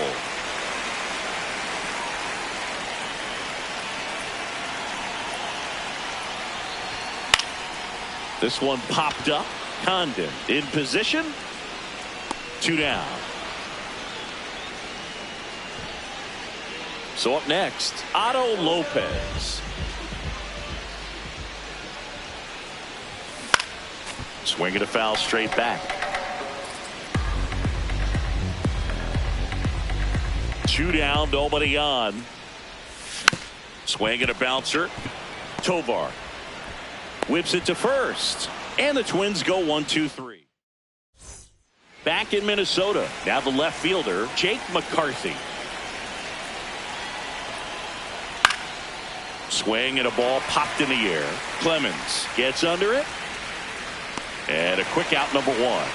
This one popped up. Condon in position. 2 down. So up next, Otto Lopez. Swinging a foul straight back. 2 down, nobody on. Swinging a bouncer. Tovar. Whips it to first. And the Twins go 1-2-3. Back in Minnesota. Now the left fielder, Jake McCarthy. Swing and a ball popped in the air. Clemens gets under it. And a quick out, number one.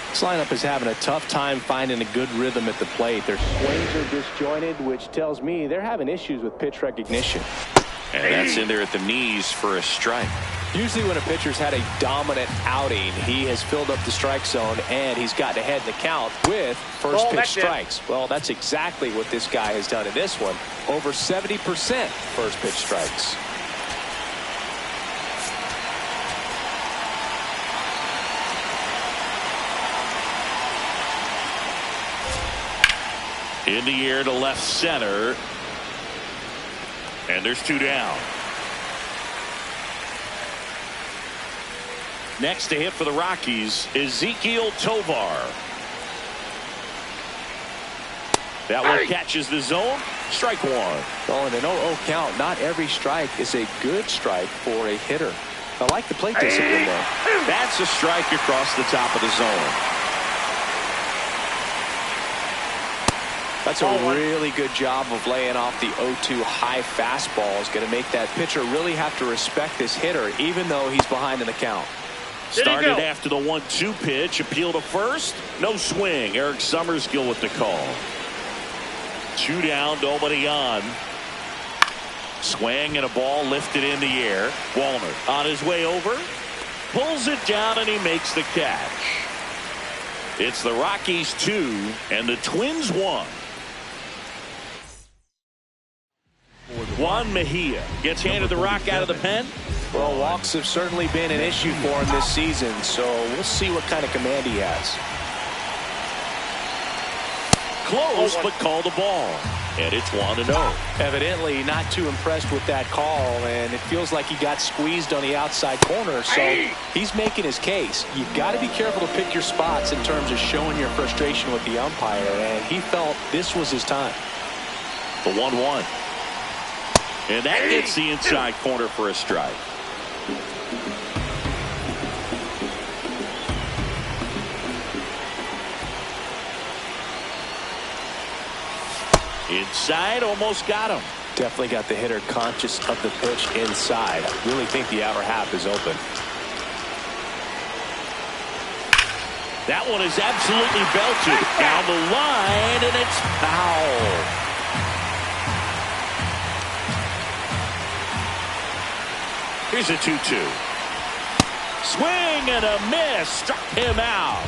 This lineup is having a tough time finding a good rhythm at the plate. Their swings are disjointed, which tells me they're having issues with pitch recognition. And that's in there at the knees for a strike. Usually when a pitcher's had a dominant outing, he has filled up the strike zone and he's gotten ahead in the count with first pitch strikes. Well, that's exactly what this guy has done in this one. Over 70% first pitch strikes. In the air to left center. And there's 2 down. Next to hit for the Rockies, Ezequiel Tovar. That one catches the zone. Strike 1. Oh, in an 0-0 count, not every strike is a good strike for a hitter. I like the plate discipline though. That's a strike across the top of the zone. That's a really good job of laying off the 0-2 high fastball. Is going to make that pitcher really have to respect this hitter, even though he's behind in the count. Started after the 1-2 pitch. Appeal to first. No swing. Eric Summerskill with the call. 2 down. Nobody on. Swing and a ball lifted in the air. Walner on his way over. Pulls it down and he makes the catch. It's the Rockies 2 and the Twins 1. Juan Mejia gets handed the rock out of the pen. Well, walks have certainly been an issue for him this season, so we'll see what kind of command he has. Close, but called the ball. And it's 1-0. Evidently not too impressed with that call, and it feels like he got squeezed on the outside corner, so he's making his case. You've got to be careful to pick your spots in terms of showing your frustration with the umpire, and he felt this was his time. The 1-1. And that gets the inside corner for a strike. Inside, almost got him. Definitely got the hitter conscious of the pitch inside. I really think the outer half is open. That one is absolutely belted down the line, and it's foul. Here's a 2-2. Swing and a miss. Struck him out.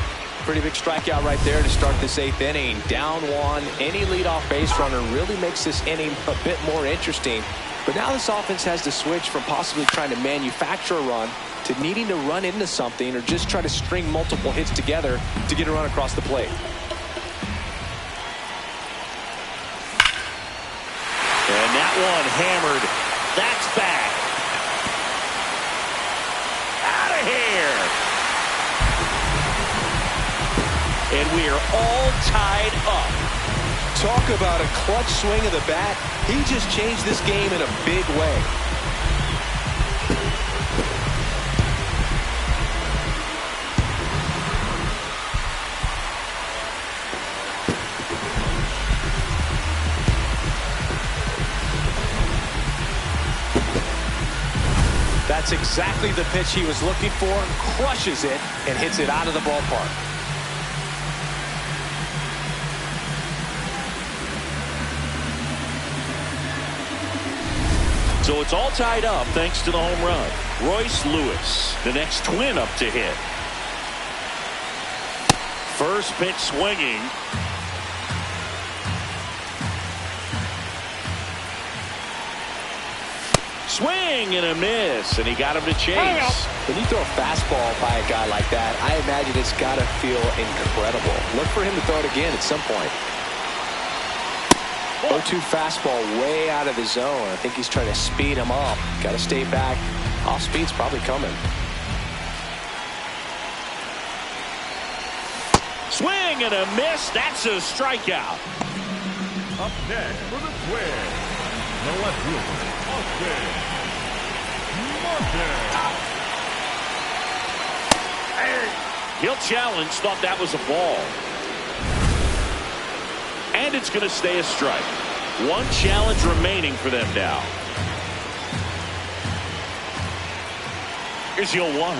Pretty big strikeout right there to start this 8th inning. Down 1. Any leadoff base runner really makes this inning a bit more interesting. But now this offense has to switch from possibly trying to manufacture a run to needing to run into something or just try to string multiple hits together to get a run across the plate. And that one hammered. That's back. Out of here. And we are all tied up. Talk about a clutch swing of the bat. He just changed this game in a big way. That's exactly the pitch he was looking for. Crushes it and hits it out of the ballpark. So it's all tied up thanks to the home run. Royce Lewis, the next Twin up to hit. First pitch swinging. Swing and a miss, and he got him to chase. When you throw a fastball by a guy like that, I imagine it's got to feel incredible. Look for him to throw it again at some point. 0-2 fastball way out of the zone. I think he's trying to speed him up. Got to stay back. Off speed's probably coming. Swing and a miss. That's a strikeout. Up next for the Twins, the left fielder, Austin Martin. He'll challenge. Thought that was a ball. And it's going to stay a strike. One challenge remaining for them now. Here's your 1.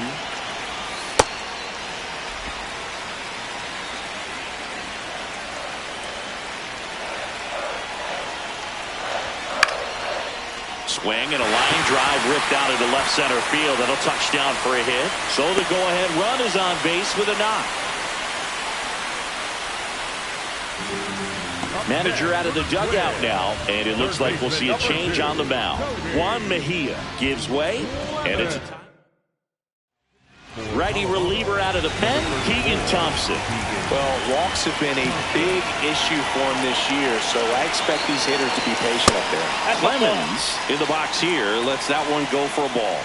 swing and a line drive ripped out into left center field. That'll touch down for a hit. So the go-ahead run is on base with a knock. Manager out of the dugout now, and it looks like we'll see a change on the mound. Juan Mejia gives way, and it's a tie. Righty reliever out of the pen, Keegan Thompson. Well, walks have been a big issue for him this year, so I expect these hitters to be patient up there. Clemens in the box here lets that one go for a ball.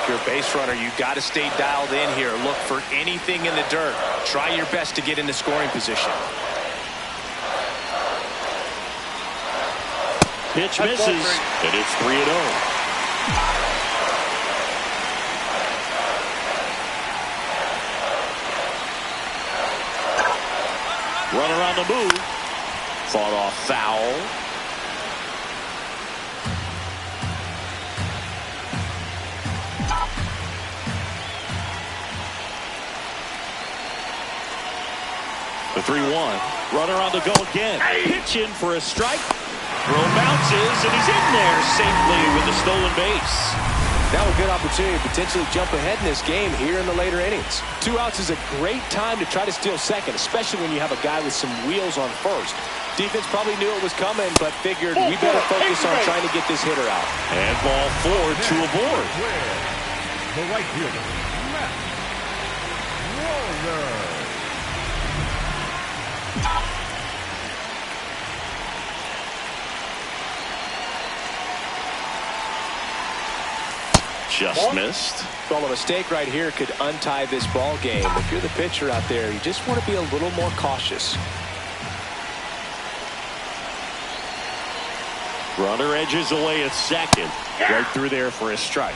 If you're a base runner, you got to stay dialed in here. Look for anything in the dirt. Try your best to get into scoring position. Pitch misses, and it's 3-0. Runner on the move. Fought off foul. The 3-1. Runner on the go again. Pitching for a strike. Throw bounces, and he's in there safely with the stolen base. Now a good opportunity to potentially jump ahead in this game here in the later innings. 2 outs is a great time to try to steal second, especially when you have a guy with some wheels on first. Defense probably knew it was coming, but figured we better focus on trying to get this hitter out. And ball 4 to aboard. The right fielder, Matt Walner. Just missed. Well, a mistake right here could untie this ball game. If you're the pitcher out there, you just want to be a little more cautious. Runner edges away at second. Right through there for a strike.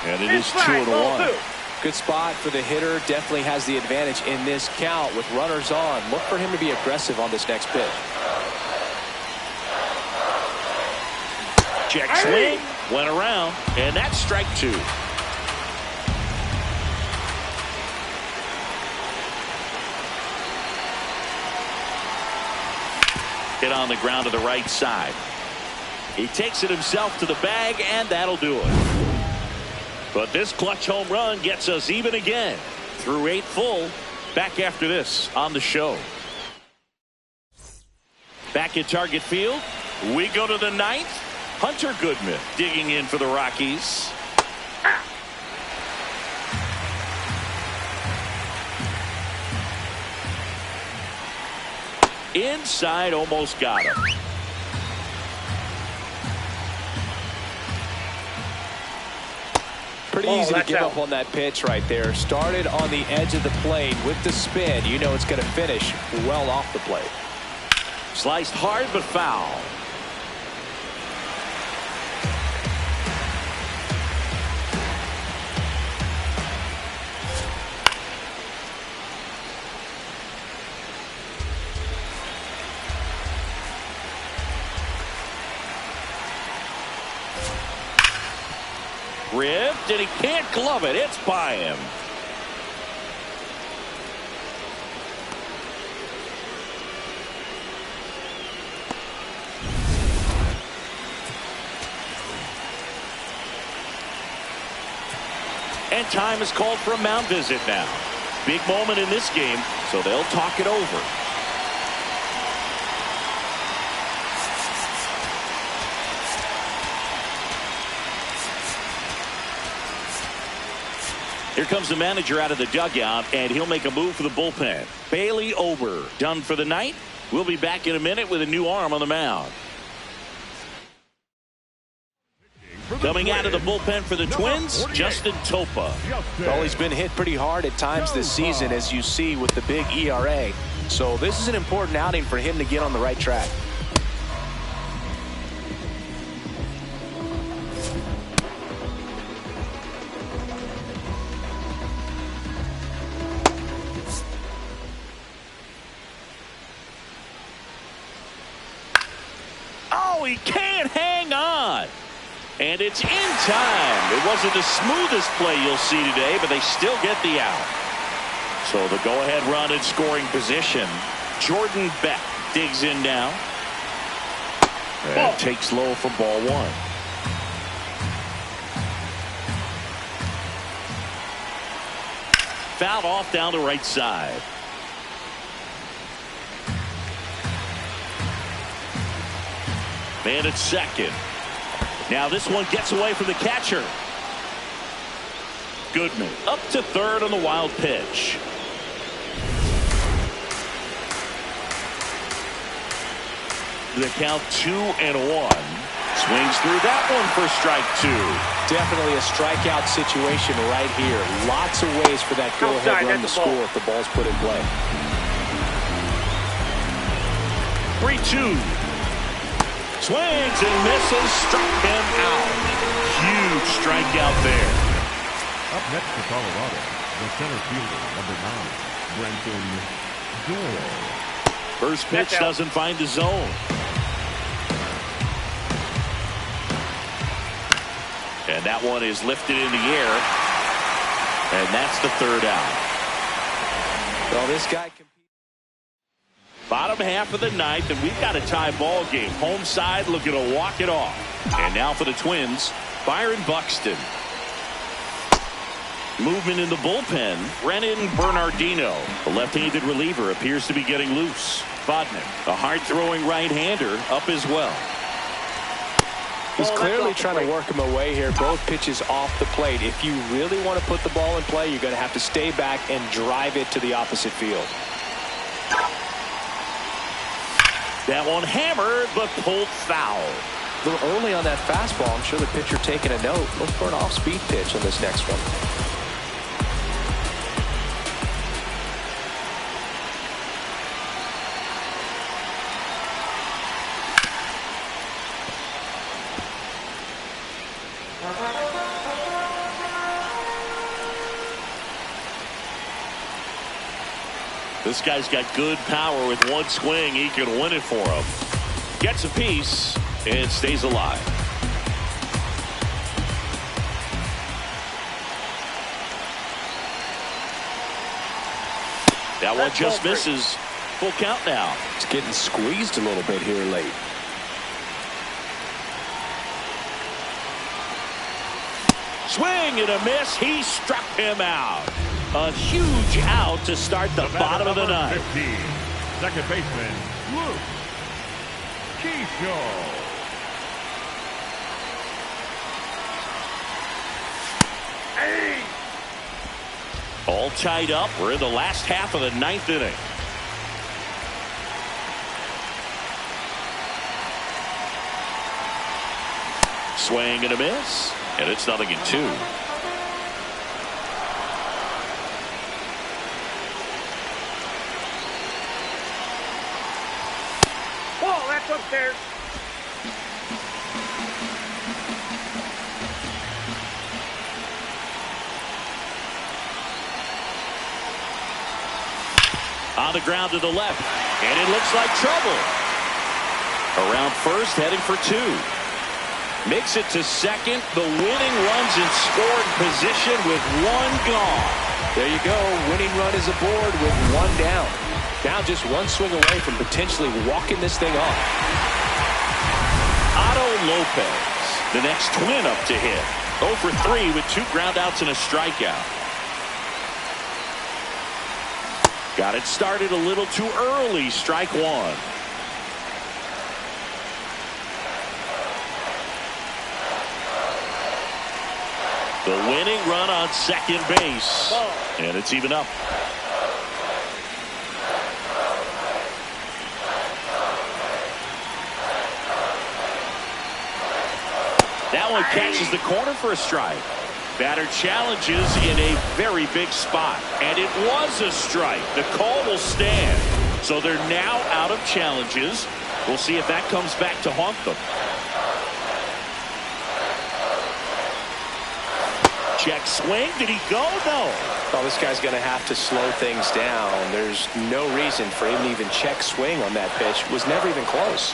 And it is 2-1. Good spot for the hitter. Definitely has the advantage in this count with runners on. Look for him to be aggressive on this next pitch. Check swing. Went around. And that's strike 2. Hit on the ground to the right side. He takes it himself to the bag, and that'll do it. But this clutch home run gets us even again. Through 8 full. Back after this on the show. Back at Target Field, we go to the 9th. Hunter Goodman digging in for the Rockies. Inside, almost got him. Pretty easy to give up on that pitch right there. Started on the edge of the plate with the spin. You know it's going to finish well off the plate. Sliced hard but foul. Ripped, and he can't glove it. It's by him. And time is called for a mound visit now. Big moment in this game, so they'll talk it over. Here comes the manager out of the dugout, and he'll make a move for the bullpen. Bailey Ober done for the night. We'll be back in a minute with a new arm on the mound. Coming out of the bullpen for the Twins, Justin Topa. Well, he's been hit pretty hard at times this season, as you see with the big ERA. So this is an important outing for him to get on the right track. Oh, he can't hang on. And it's in time. It wasn't the smoothest play you'll see today, but they still get the out. So the go-ahead run in scoring position. Jordan Beck digs in now. And takes low for ball one. Fouled off down the right side. Man at second. Now this one gets away from the catcher. Goodman up to third on the wild pitch. The count 2-1. Swings through that one for strike two. Definitely a strikeout situation right here. Lots of ways for that go-ahead run to score if the ball's put in play. 3-2. Swings and misses. Struck him out. Huge strikeout there. Up next for Colorado, the center fielder, number 9, Brenton Doyle. First pitch doesn't find the zone. And that one is lifted in the air. And that's the third out. Well, this guy can... Bottom half of the ninth, and we've got a tie ball game. Home side looking to walk it off. And now for the Twins, Byron Buxton. Movement in the bullpen. Brennan Bernardino, the left-handed reliever, appears to be getting loose. Bodman, a hard-throwing right-hander, up as well. He's clearly trying to work him away here. Both pitches off the plate. If you really want to put the ball in play, you're going to have to stay back and drive it to the opposite field. That one hammered, but pulled foul. A little early on that fastball. I'm sure the pitcher taking a note. Look for an off-speed pitch on this next one. This guy's got good power. With one swing, he can win it for him. Gets a piece and stays alive. That one just misses. Full count now. It's getting squeezed a little bit here late. Swing and a miss. He struck him out. A huge out to start the bottom of the ninth. 15, second baseman, Luke Keishaw. All tied up. We're in the last half of the ninth inning. Swing and a miss. And it's 0-2. Upstairs. On the ground to the left, and it looks like trouble. Around first, heading for two. Makes it to second. The winning run's in scoring position with one gone. There you go. Winning run is aboard with one down. Now just one swing away from potentially walking this thing off. Otto Lopez, the next Twin up to hit. 0 for 3 with 2 groundouts and a strikeout. Got it started a little too early. Strike one. The winning run on second base. And it's even up. That one catches the corner for a strike. Batter challenges in a very big spot. And it was a strike. The call will stand. So they're now out of challenges. We'll see if that comes back to haunt them. Check swing. Did he go? No. Well, this guy's going to have to slow things down. There's no reason for him to even check swing on that pitch. It was never even close.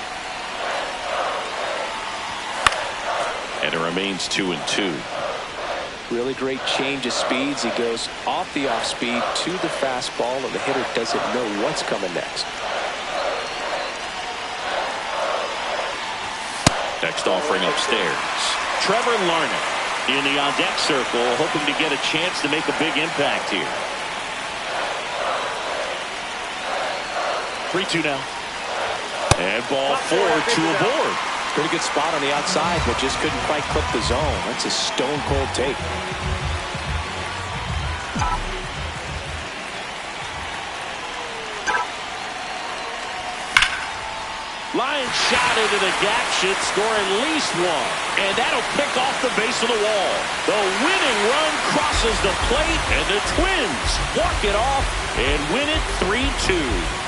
remains 2-2. Really great change of speeds. He goes off the off speed to the fastball, and the hitter doesn't know what's coming next. Next offering upstairs. Trevor Larnach in the on-deck circle, hoping to get a chance to make a big impact here. 3-2 now. And ball 4, 2 aboard. Pretty good spot on the outside, but just couldn't quite clip the zone. That's a stone-cold take. Line shot into the gap should score at least one. And that'll kick off the base of the wall. The winning run crosses the plate, and the Twins walk it off and win it 3-2.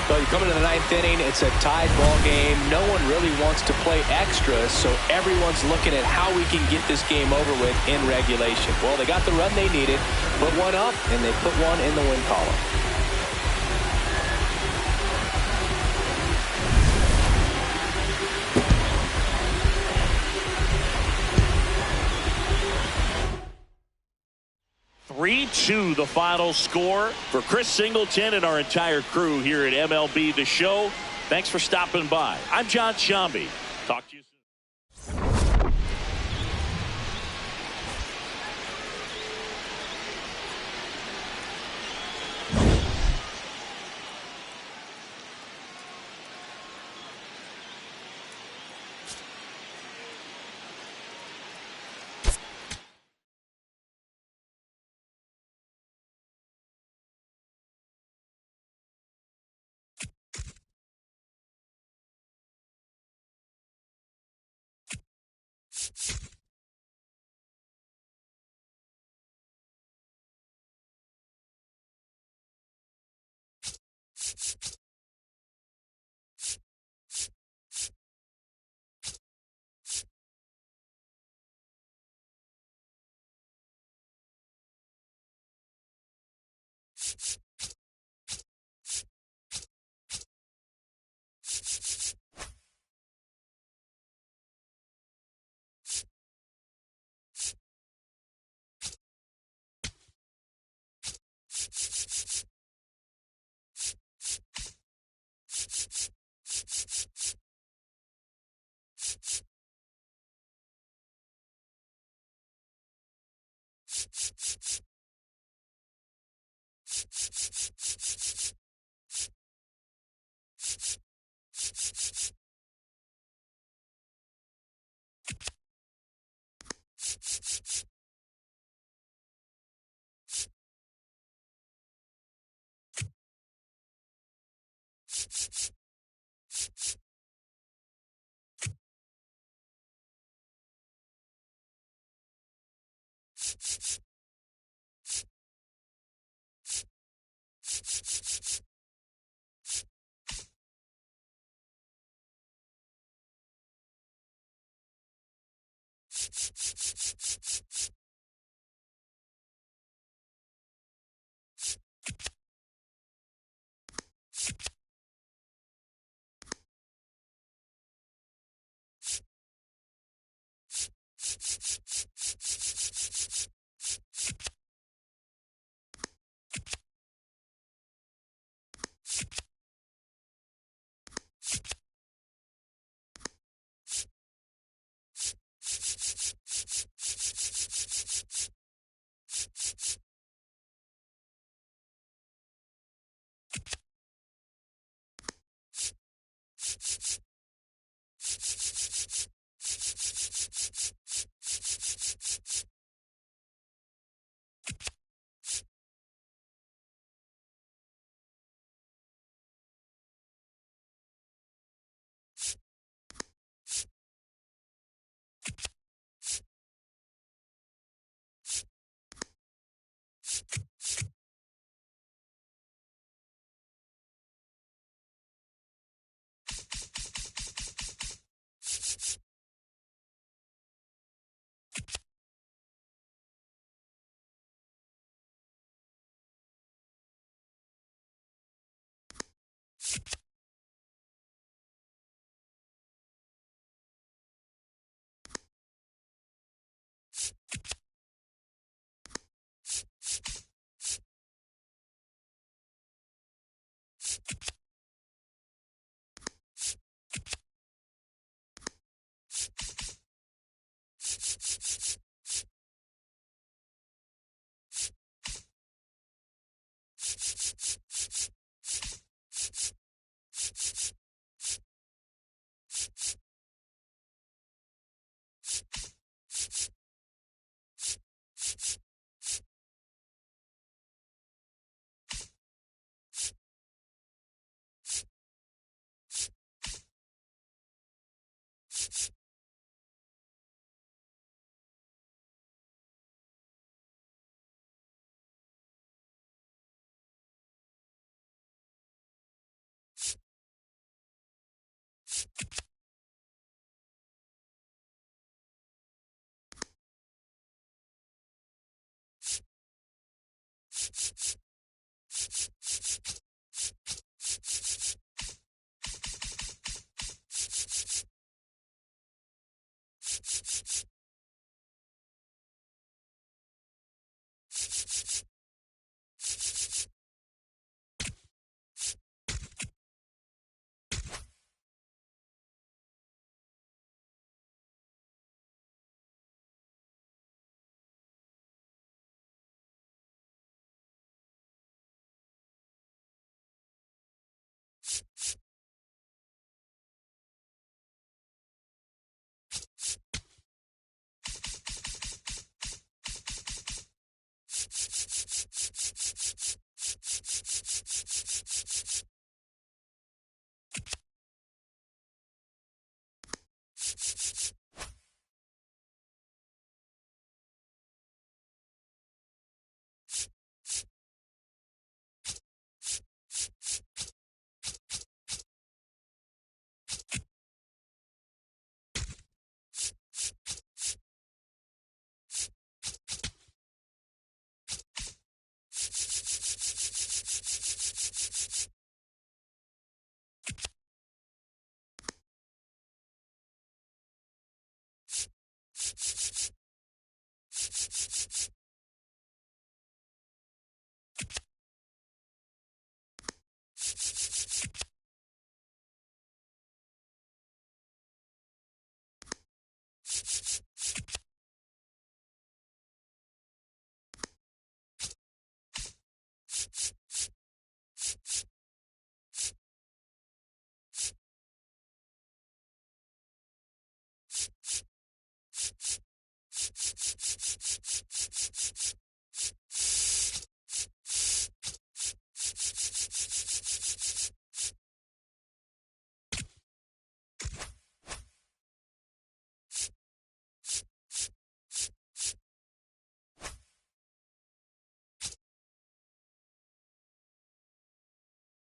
So you come into the ninth inning, it's a tied ball game. No one really wants to play extra, so everyone's looking at how we can get this game over with in regulation. Well, they got the run they needed, put one up, and they put one in the win column. The final score for Chris Singleton and our entire crew here at MLB The Show. Thanks for stopping by. I'm John Shambi. Talk to you soon.